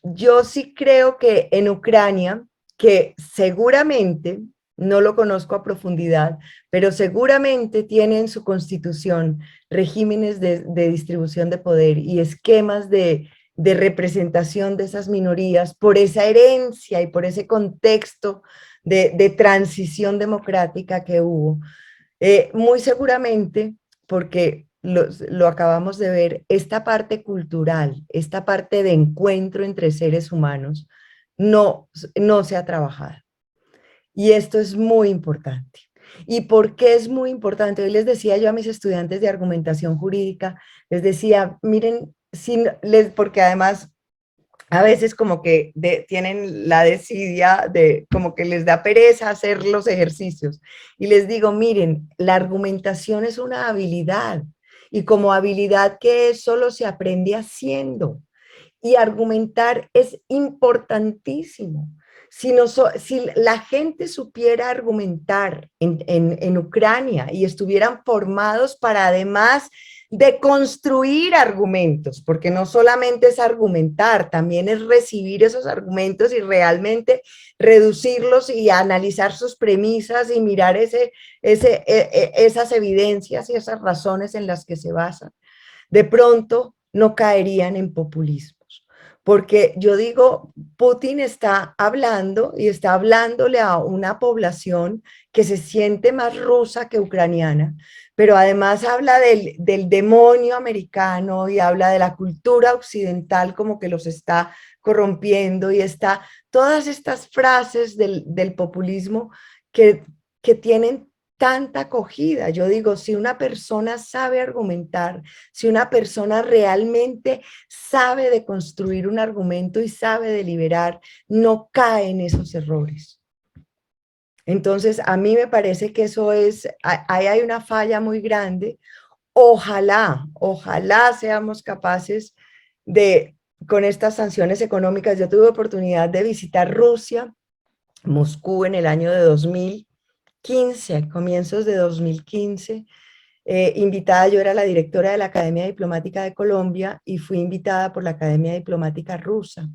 yo sí creo que en Ucrania, que seguramente, no lo conozco a profundidad, pero seguramente tiene en su constitución regímenes de distribución de poder y esquemas de representación de esas minorías por esa herencia y por ese contexto de transición democrática que hubo. Muy seguramente, porque lo acabamos de ver, esta parte cultural, esta parte de encuentro entre seres humanos, no se ha trabajado. Y esto es muy importante. ¿Y por qué es muy importante? Hoy les decía yo a mis estudiantes de argumentación jurídica, les decía, miren, porque además a veces como que tienen la desidia de como que les da pereza hacer los ejercicios. Y les digo, miren, la argumentación es una habilidad y como habilidad que es, solo se aprende haciendo. Y argumentar es importantísimo. Si la gente supiera argumentar en Ucrania y estuvieran formados para además de construir argumentos, porque no solamente es argumentar, también es recibir esos argumentos y realmente reducirlos y analizar sus premisas y mirar esas evidencias y esas razones en las que se basan, de pronto no caerían en populismos. Porque yo digo, Putin está hablando y está hablándole a una población que se siente más rusa que ucraniana, pero además habla del demonio americano y habla de la cultura occidental como que los está corrompiendo y está todas estas frases del populismo que tienen tanta acogida. Yo digo, si una persona sabe argumentar, si una persona realmente sabe de construir un argumento y sabe deliberar, no cae en esos errores. Entonces, a mí me parece que eso ahí hay una falla muy grande. Ojalá seamos capaces de, con estas sanciones económicas, yo tuve oportunidad de visitar Rusia, Moscú en el año de 2015, comienzos de 2015, invitada, yo era la directora de la Academia Diplomática de Colombia y fui invitada por la Academia Diplomática Rusa.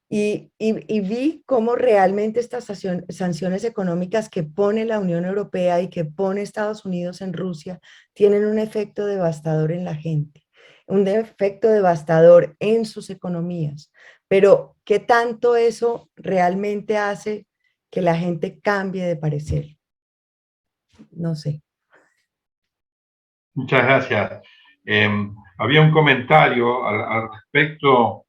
Y vi cómo realmente estas sanciones económicas que pone la Unión Europea y que pone Estados Unidos en Rusia tienen un efecto devastador en la gente, un efecto devastador en sus economías. Pero ¿qué tanto eso realmente hace que la gente cambie de parecer? No sé. Muchas gracias. Había un comentario al respecto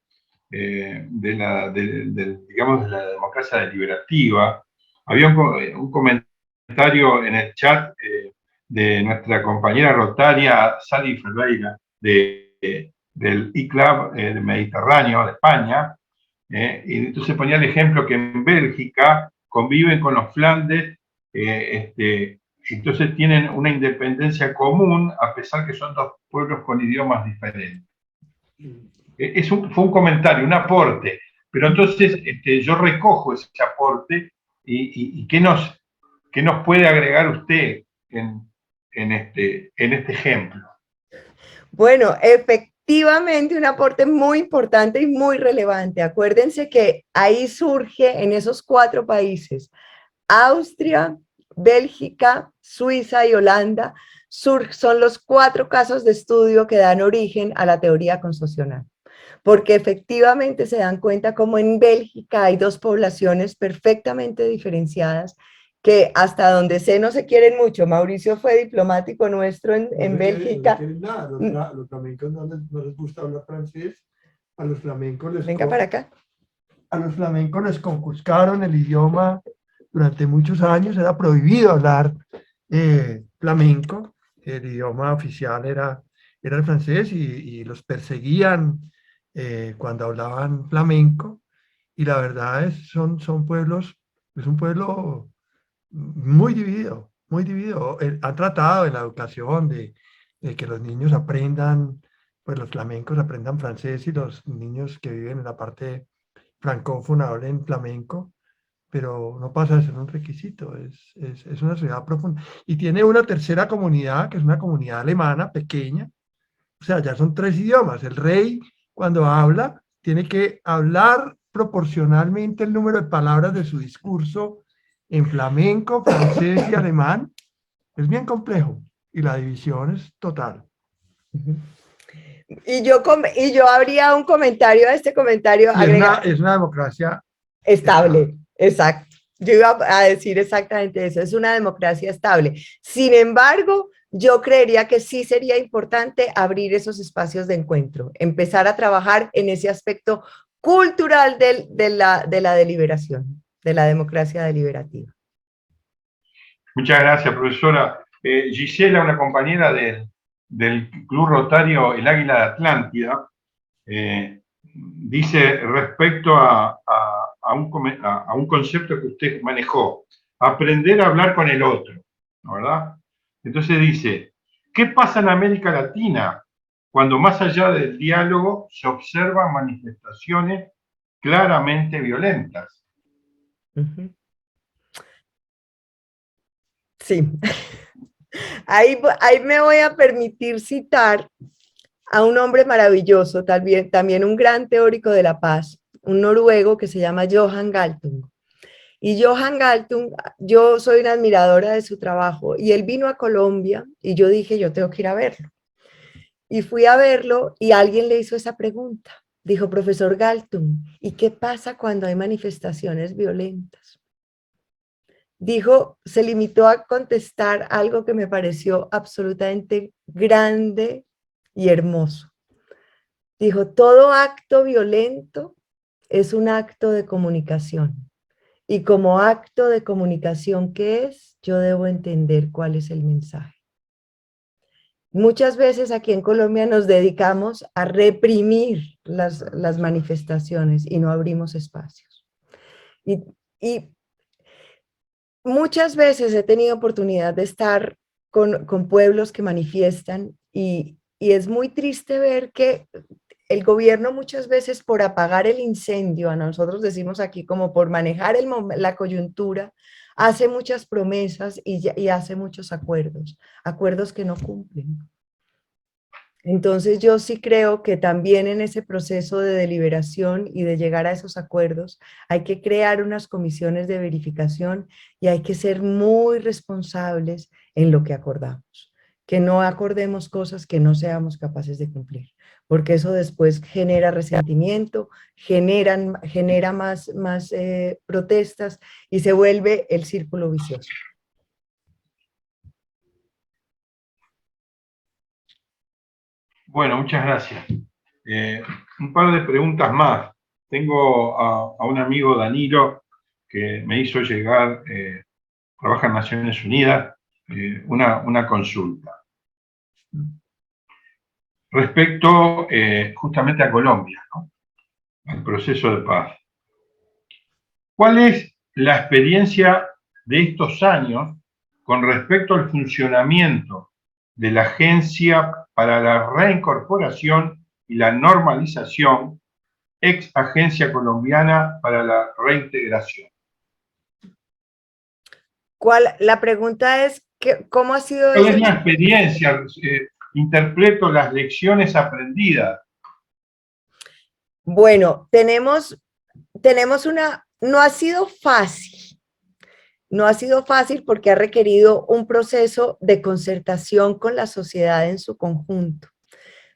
digamos, de la democracia deliberativa. Había un comentario en el chat de nuestra compañera rotaria Sally Ferreira del ICLAB del Mediterráneo de España, y entonces ponía el ejemplo que en Bélgica conviven con los Flandes, entonces tienen una independencia común a pesar que son dos pueblos con idiomas diferentes. Fue un comentario, un aporte, pero entonces yo recojo ese aporte y ¿qué nos puede agregar usted en este ejemplo? Bueno, efectivamente un aporte muy importante y muy relevante. Acuérdense que ahí surge en esos 4 países, Austria, Bélgica, Suiza y Holanda, son los 4 casos de estudio que dan origen a la teoría constitucional. Porque efectivamente se dan cuenta como en Bélgica hay 2 poblaciones perfectamente diferenciadas que hasta donde sé no se quieren mucho. Mauricio fue diplomático nuestro en Bélgica. No quieren nada. Los flamencos no les gusta hablar francés. A los flamencos Venga para acá. A los flamencos les conculcaron el idioma durante muchos años. Era prohibido hablar flamenco. El idioma oficial era el francés y los perseguían cuando hablaban flamenco. Y la verdad son pueblos, es un pueblo muy dividido, muy dividido. Han tratado en la educación de que los niños aprendan, pues los flamencos aprendan francés y los niños que viven en la parte francófona hablen flamenco, pero no pasa de ser un requisito, es una ciudad profunda. Y tiene una tercera comunidad, que es una comunidad alemana pequeña, o sea, ya son 3 idiomas. El rey, cuando habla, tiene que hablar proporcionalmente el número de palabras de su discurso en flamenco, francés y alemán. Es bien complejo y la división es total. Y yo habría un comentario a este comentario. Es una democracia estable, exacto. Yo iba a decir exactamente eso, es una democracia estable. Sin embargo, yo creería que sí sería importante abrir esos espacios de encuentro, empezar a trabajar en ese aspecto cultural de la deliberación, de la democracia deliberativa. Muchas gracias, profesora. Gisela, una compañera del Club Rotario El Águila de Atlántida, dice respecto a un concepto que usted manejó, aprender a hablar con el otro, ¿verdad? Entonces dice, ¿qué pasa en América Latina cuando más allá del diálogo se observan manifestaciones claramente violentas? Sí, ahí me voy a permitir citar a un hombre maravilloso, también un gran teórico de la paz, un noruego que se llama Johan Galtung. Y Johan Galtung, yo soy una admiradora de su trabajo, y él vino a Colombia y yo dije, yo tengo que ir a verlo. Y fui a verlo y alguien le hizo esa pregunta. Dijo, profesor Galtung, ¿y qué pasa cuando hay manifestaciones violentas? Dijo, se limitó a contestar algo que me pareció absolutamente grande y hermoso. Dijo, todo acto violento es un acto de comunicación. Y como acto de comunicación que es, yo debo entender cuál es el mensaje. Muchas veces aquí en Colombia nos dedicamos a reprimir las manifestaciones y no abrimos espacios. Y muchas veces he tenido oportunidad de estar con pueblos que manifiestan y es muy triste ver que el gobierno muchas veces por apagar el incendio, a nosotros decimos aquí como por manejar la coyuntura, hace muchas promesas y hace muchos acuerdos que no cumplen. Entonces yo sí creo que también en ese proceso de deliberación y de llegar a esos acuerdos hay que crear unas comisiones de verificación y hay que ser muy responsables en lo que acordamos. Que no acordemos cosas que no seamos capaces de cumplir, porque eso después genera resentimiento, genera más protestas y se vuelve el círculo vicioso. Bueno, muchas gracias. Un par de preguntas más. Tengo a un amigo, Danilo, que me hizo llegar, trabaja en Naciones Unidas, una consulta. Respecto justamente a Colombia, ¿no? Al proceso de paz. ¿Cuál es la experiencia de estos años con respecto al funcionamiento de la Agencia para la Reincorporación y la Normalización, ex Agencia Colombiana para la Reintegración? La pregunta es, ¿cómo ha sido ¿Cuál es ese? la experiencia? Interpreto las lecciones aprendidas. Bueno, tenemos no ha sido fácil. No ha sido fácil porque ha requerido un proceso de concertación con la sociedad en su conjunto.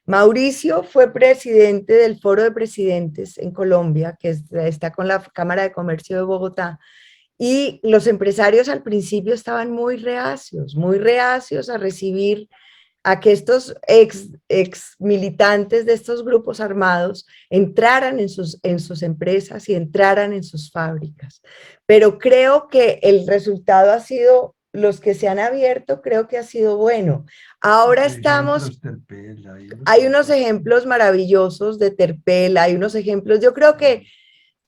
Mauricio fue presidente del Foro de Presidentes en Colombia, que está con la Cámara de Comercio de Bogotá, y los empresarios al principio estaban muy reacios a recibir a que estos ex militantes de estos grupos armados entraran en sus empresas y entraran en sus fábricas. Pero creo que el resultado ha sido, los que se han abierto, creo que ha sido bueno. Ahora estamos, hay unos ejemplos maravillosos de Terpel, hay unos ejemplos, yo creo que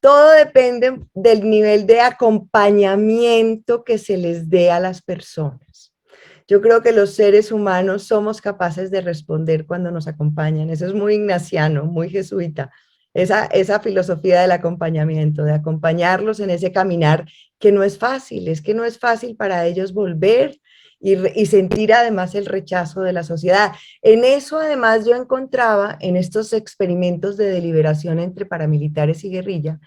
todo depende del nivel de acompañamiento que se les dé a las personas. Yo creo que los seres humanos somos capaces de responder cuando nos acompañan. Eso es muy ignaciano, muy jesuita. Esa filosofía del acompañamiento, de acompañarlos en ese caminar que no es fácil, es que no es fácil para ellos volver y sentir además el rechazo de la sociedad. En eso además yo encontraba en estos experimentos de deliberación entre paramilitares y guerrilla,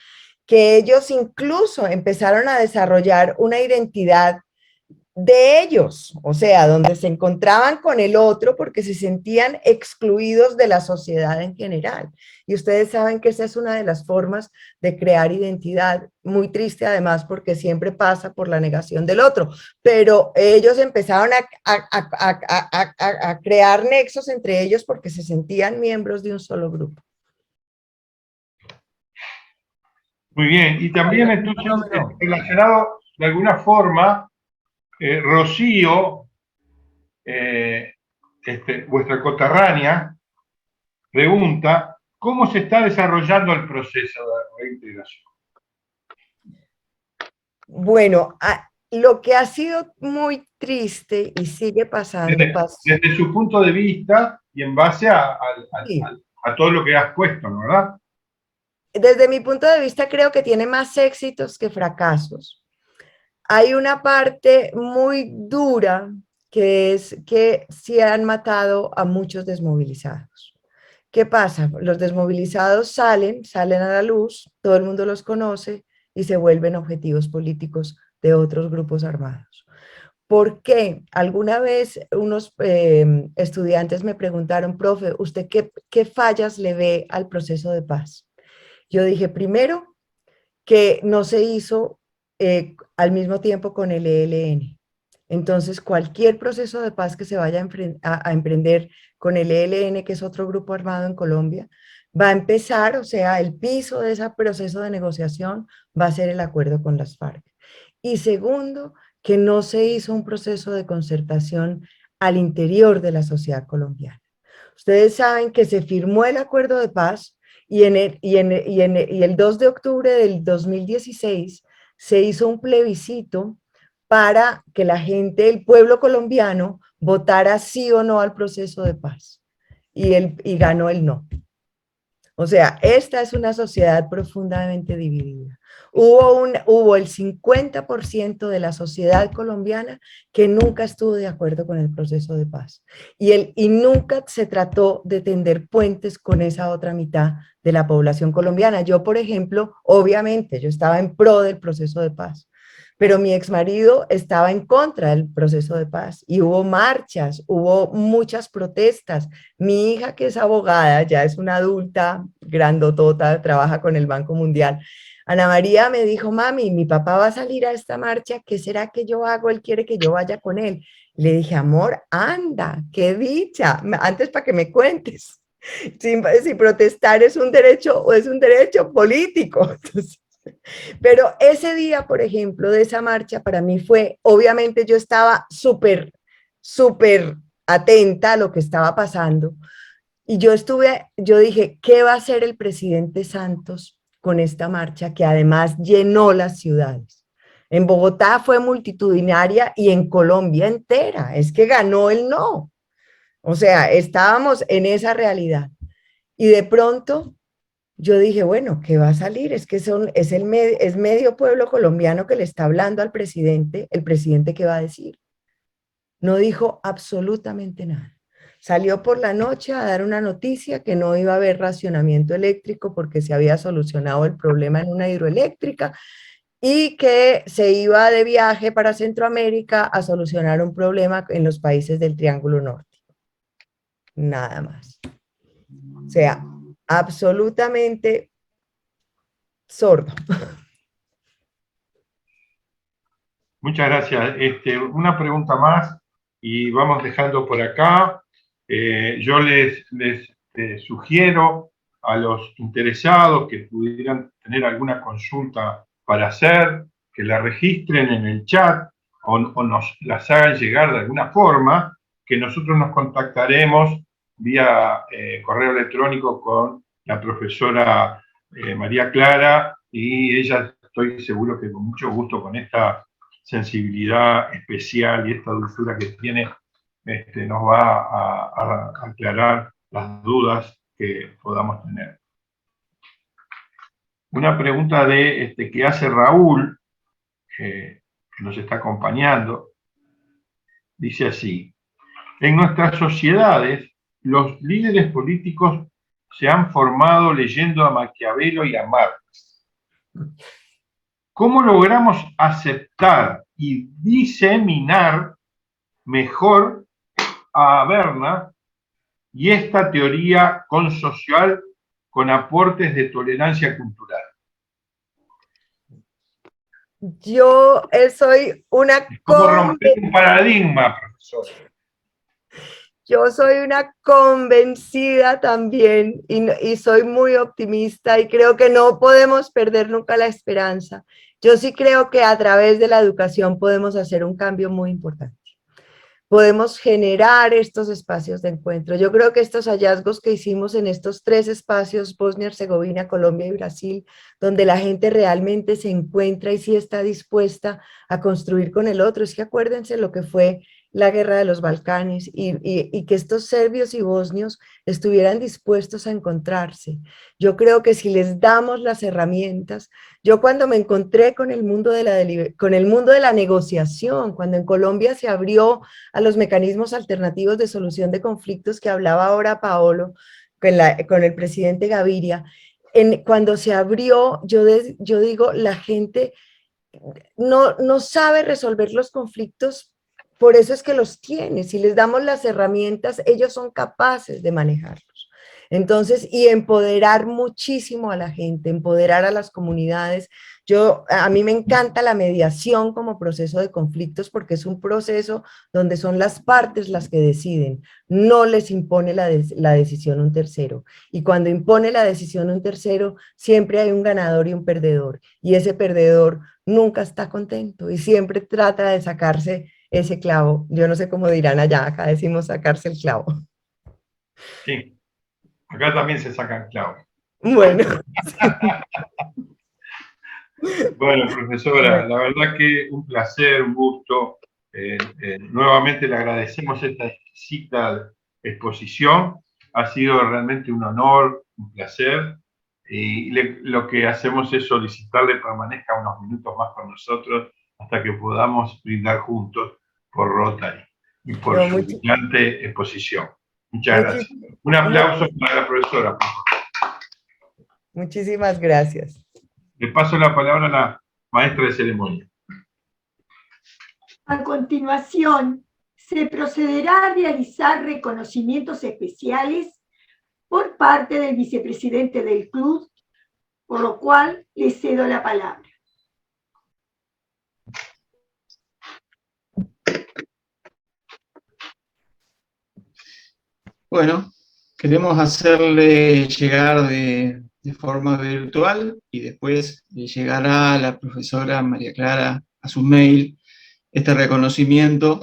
que ellos incluso empezaron a desarrollar una identidad de ellos, o sea, donde se encontraban con el otro porque se sentían excluidos de la sociedad en general. Y ustedes saben que esa es una de las formas de crear identidad, muy triste además porque siempre pasa por la negación del otro, pero ellos empezaron a crear nexos entre ellos porque se sentían miembros de un solo grupo. Muy bien, y también entonces relacionado de alguna forma, Rocío, vuestra coterránea, pregunta, ¿cómo se está desarrollando el proceso de reintegración? Bueno, lo que ha sido muy triste y sigue pasando. Desde su punto de vista y en base a todo lo que has puesto, ¿no? ¿Verdad? Desde mi punto de vista creo que tiene más éxitos que fracasos. Hay una parte muy dura que es que sí han matado a muchos desmovilizados. ¿Qué pasa? Los desmovilizados salen a la luz, todo el mundo los conoce y se vuelven objetivos políticos de otros grupos armados. ¿Por qué? Alguna vez unos estudiantes me preguntaron, profe, ¿usted qué fallas le ve al proceso de paz? Yo dije, primero, que no se hizo al mismo tiempo con el ELN. Entonces, cualquier proceso de paz que se vaya a emprender con el ELN, que es otro grupo armado en Colombia, va a empezar, o sea, el piso de ese proceso de negociación va a ser el acuerdo con las FARC. Y segundo, que no se hizo un proceso de concertación al interior de la sociedad colombiana. Ustedes saben que se firmó el acuerdo de paz y el 2 de octubre del 2016 se hizo un plebiscito para que la gente, el pueblo colombiano, votara sí o no al proceso de paz. Y ganó el no. O sea, esta es una sociedad profundamente dividida. Hubo el 50% de la sociedad colombiana que nunca estuvo de acuerdo con el proceso de paz. Y nunca se trató de tender puentes con esa otra mitad de la población colombiana. Yo, por ejemplo, obviamente, yo estaba en pro del proceso de paz, pero mi exmarido estaba en contra del proceso de paz y hubo marchas, hubo muchas protestas. Mi hija, que es abogada, ya es una adulta grandotota, trabaja con el Banco Mundial, Ana María me dijo, mami, mi papá va a salir a esta marcha, ¿qué será que yo hago? Él quiere que yo vaya con él. Le dije, amor, anda, qué dicha, antes para que me cuentes. Si protestar es un derecho o es un derecho político. Entonces, pero ese día, por ejemplo, de esa marcha, para mí fue, obviamente yo estaba súper atenta a lo que estaba pasando. Y yo dije, ¿qué va a hacer el presidente Santos con esta marcha que además llenó las ciudades? En Bogotá fue multitudinaria y en Colombia entera. Es que ganó el no. O sea, estábamos en esa realidad. Y de pronto yo dije, bueno, ¿qué va a salir? Es que es medio pueblo colombiano que le está hablando al presidente. ¿El presidente qué va a decir? No dijo absolutamente nada. Salió por la noche a dar una noticia que no iba a haber racionamiento eléctrico porque se había solucionado el problema en una hidroeléctrica y que se iba de viaje para Centroamérica a solucionar un problema en los países del Triángulo Norte. Nada más. O sea, absolutamente sordo. Muchas gracias. Una pregunta más y vamos dejando por acá. Yo les sugiero a los interesados que pudieran tener alguna consulta para hacer, que la registren en el chat o nos las hagan llegar de alguna forma, que nosotros nos contactaremos vía correo electrónico con la profesora María Clara, y ella, estoy seguro que con mucho gusto, con esta sensibilidad especial y esta dulzura que tiene, nos va a aclarar las dudas que podamos tener. Una pregunta que hace Raúl, que nos está acompañando, dice así: en nuestras sociedades, los líderes políticos se han formado leyendo a Maquiavelo y a Marx. ¿Cómo logramos aceptar y diseminar mejor a Habermas y esta teoría consocial con aportes de tolerancia cultural? Yo soy una ¿Cómo romper un paradigma, profesor? Yo soy una convencida también y soy muy optimista y creo que no podemos perder nunca la esperanza. Yo sí creo que a través de la educación podemos hacer un cambio muy importante. Podemos generar estos espacios de encuentro. Yo creo que estos hallazgos que hicimos en estos 3 espacios, Bosnia, Herzegovina, Colombia y Brasil, donde la gente realmente se encuentra y sí está dispuesta a construir con el otro, es que acuérdense lo que fue la guerra de los Balcanes y que estos serbios y bosnios estuvieran dispuestos a encontrarse. Yo creo que si les damos las herramientas, yo cuando me encontré con el mundo de la negociación, cuando en Colombia se abrió a los mecanismos alternativos de solución de conflictos que hablaba ahora Paolo, con el presidente Gaviria, cuando se abrió, yo digo, la gente no sabe resolver los conflictos, por eso es que los tiene. Si les damos las herramientas, ellos son capaces de manejarlos. Entonces, y empoderar muchísimo a la gente, empoderar a las comunidades. A mí me encanta la mediación como proceso de conflictos porque es un proceso donde son las partes las que deciden, no les impone la decisión un tercero. Y cuando impone la decisión un tercero, siempre hay un ganador y un perdedor. Y ese perdedor nunca está contento y siempre trata de sacarse ese clavo. Yo no sé cómo dirán allá, acá decimos sacarse el clavo. Sí, acá también se sacan clavos. Bueno. Bueno, profesora, la verdad que un placer, un gusto. Nuevamente le agradecemos esta exquisita exposición. Ha sido realmente un honor, un placer. Y lo que hacemos es solicitarle permanezca unos minutos más con nosotros hasta que podamos brindar juntos por Rotary y por su brillante exposición. Muchas gracias. Un aplauso para la profesora. Muchísimas gracias. Le paso la palabra a la maestra de ceremonia. A continuación, se procederá a realizar reconocimientos especiales por parte del vicepresidente del club por lo cual le cedo la palabra. Bueno, queremos hacerle llegar de forma virtual y después le llegará a la profesora María Clara a su mail este reconocimiento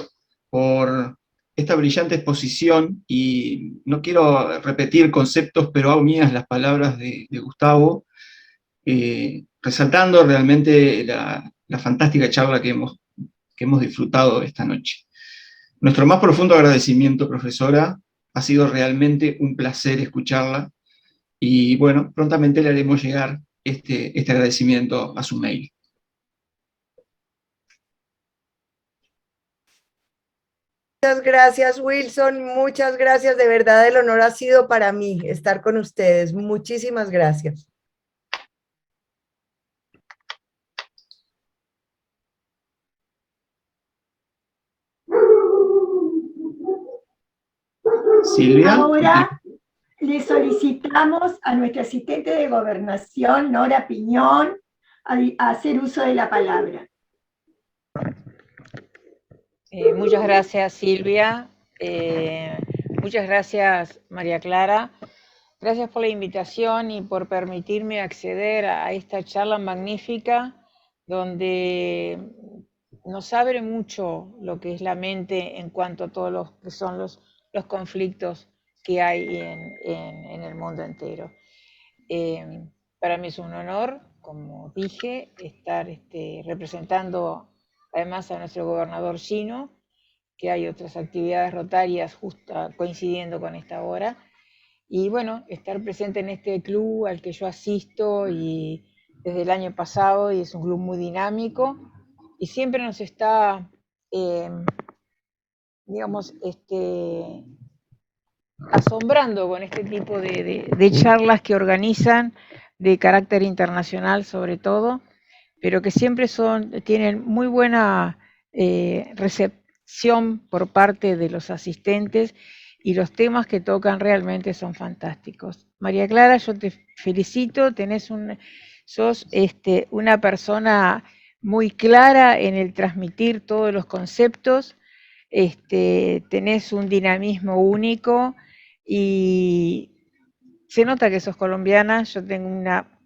por esta brillante exposición, y no quiero repetir conceptos, pero hago mías las palabras de Gustavo, resaltando realmente la fantástica charla que hemos disfrutado esta noche. Nuestro más profundo agradecimiento, profesora. Ha sido realmente un placer escucharla, y bueno, prontamente le haremos llegar este agradecimiento a su mail. Muchas gracias, Wilson. Muchas gracias. De verdad, el honor ha sido para mí estar con ustedes. Muchísimas gracias. Silvia. Ahora le solicitamos a nuestra asistente de gobernación, Nora Piñón, a hacer uso de la palabra. Muchas gracias, Silvia. Muchas gracias, María Clara. Gracias por la invitación y por permitirme acceder a esta charla magnífica, donde nos abre mucho lo que es la mente en cuanto a todos los que son los conflictos que hay en el mundo entero. Para mí es un honor, como dije, estar representando además a nuestro gobernador Gino, que hay otras actividades rotarias justo coincidiendo con esta hora, y bueno, estar presente en este club al que yo asisto y desde el año pasado, y es un club muy dinámico, y siempre nos está, digamos, asombrando con este tipo de charlas que organizan, de carácter internacional sobre todo, pero que siempre tienen muy buena recepción por parte de los asistentes, y los temas que tocan realmente son fantásticos. María Clara, yo te felicito, sos una persona muy clara en el transmitir todos los conceptos, tenés un dinamismo único y se nota que sos colombiana. Yo tengo una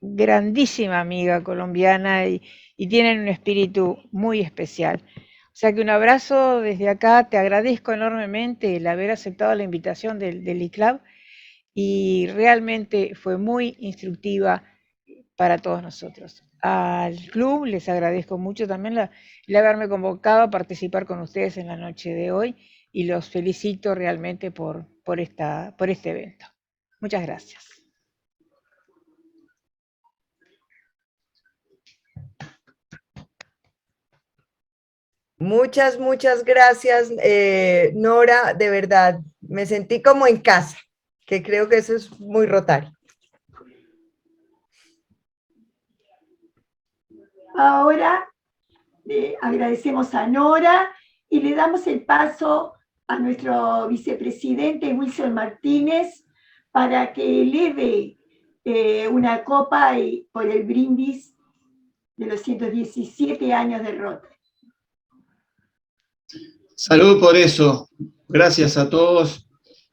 grandísima amiga colombiana y tienen un espíritu muy especial. O sea que un abrazo desde acá, te agradezco enormemente el haber aceptado la invitación del ICLAB, y realmente fue muy instructiva para todos nosotros. Al club les agradezco mucho también el haberme convocado a participar con ustedes en la noche de hoy, y los felicito realmente por este evento. Muchas gracias. Muchas, muchas gracias, Nora. De verdad, me sentí como en casa, que creo que eso es muy rotario. Ahora agradecemos a Nora y le damos el paso a nuestro vicepresidente Wilson Martínez para que eleve una copa por el brindis de los 117 años de Rotary. Salud por eso. Gracias a todos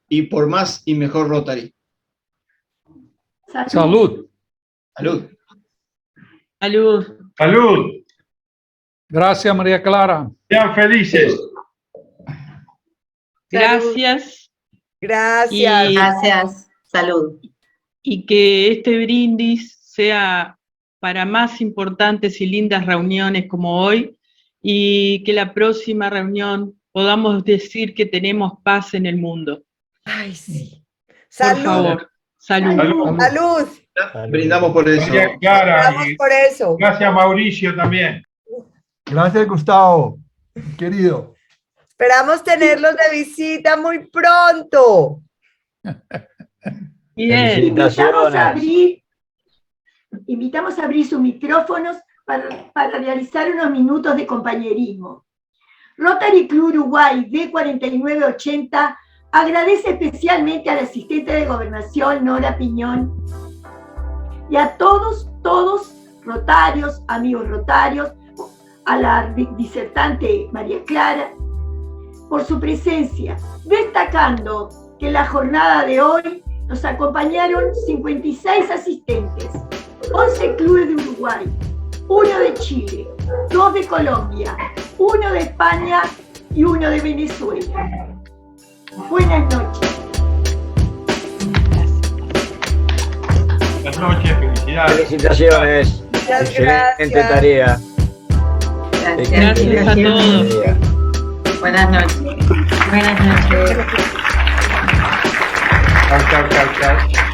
y por más y mejor Rotary. Salud. Salud. Salud. ¡Salud! Gracias, María Clara. Sean felices. Gracias. Gracias. Gracias. Salud. Y que este brindis sea para más importantes y lindas reuniones como hoy, y que la próxima reunión podamos decir que tenemos paz en el mundo. Ay, sí. Por Salud. favor. Salud. Salud. Salud. Brindamos por eso. María Clara, Vamos por eso. gracias Mauricio también. Gracias, Gustavo, querido. Esperamos tenerlos de visita muy pronto. Bien. Invitamos a abrir sus micrófonos para realizar unos minutos de compañerismo. Rotary Club Uruguay D4980 agradece especialmente al asistente de gobernación Nora Piñón y a todos rotarios, amigos rotarios, a la disertante María Clara, por su presencia, destacando que en la jornada de hoy nos acompañaron 56 asistentes, 11 clubes de Uruguay, 1 de Chile, 2 de Colombia, 1 de España y 1 de Venezuela. Buenas noches. Buenas noches, felicidades. Felicitaciones. Muchas Excelente gracias. tarea. Gracias a todos. Buenas noches. Buenas noches. Chao, chao, chao, chao.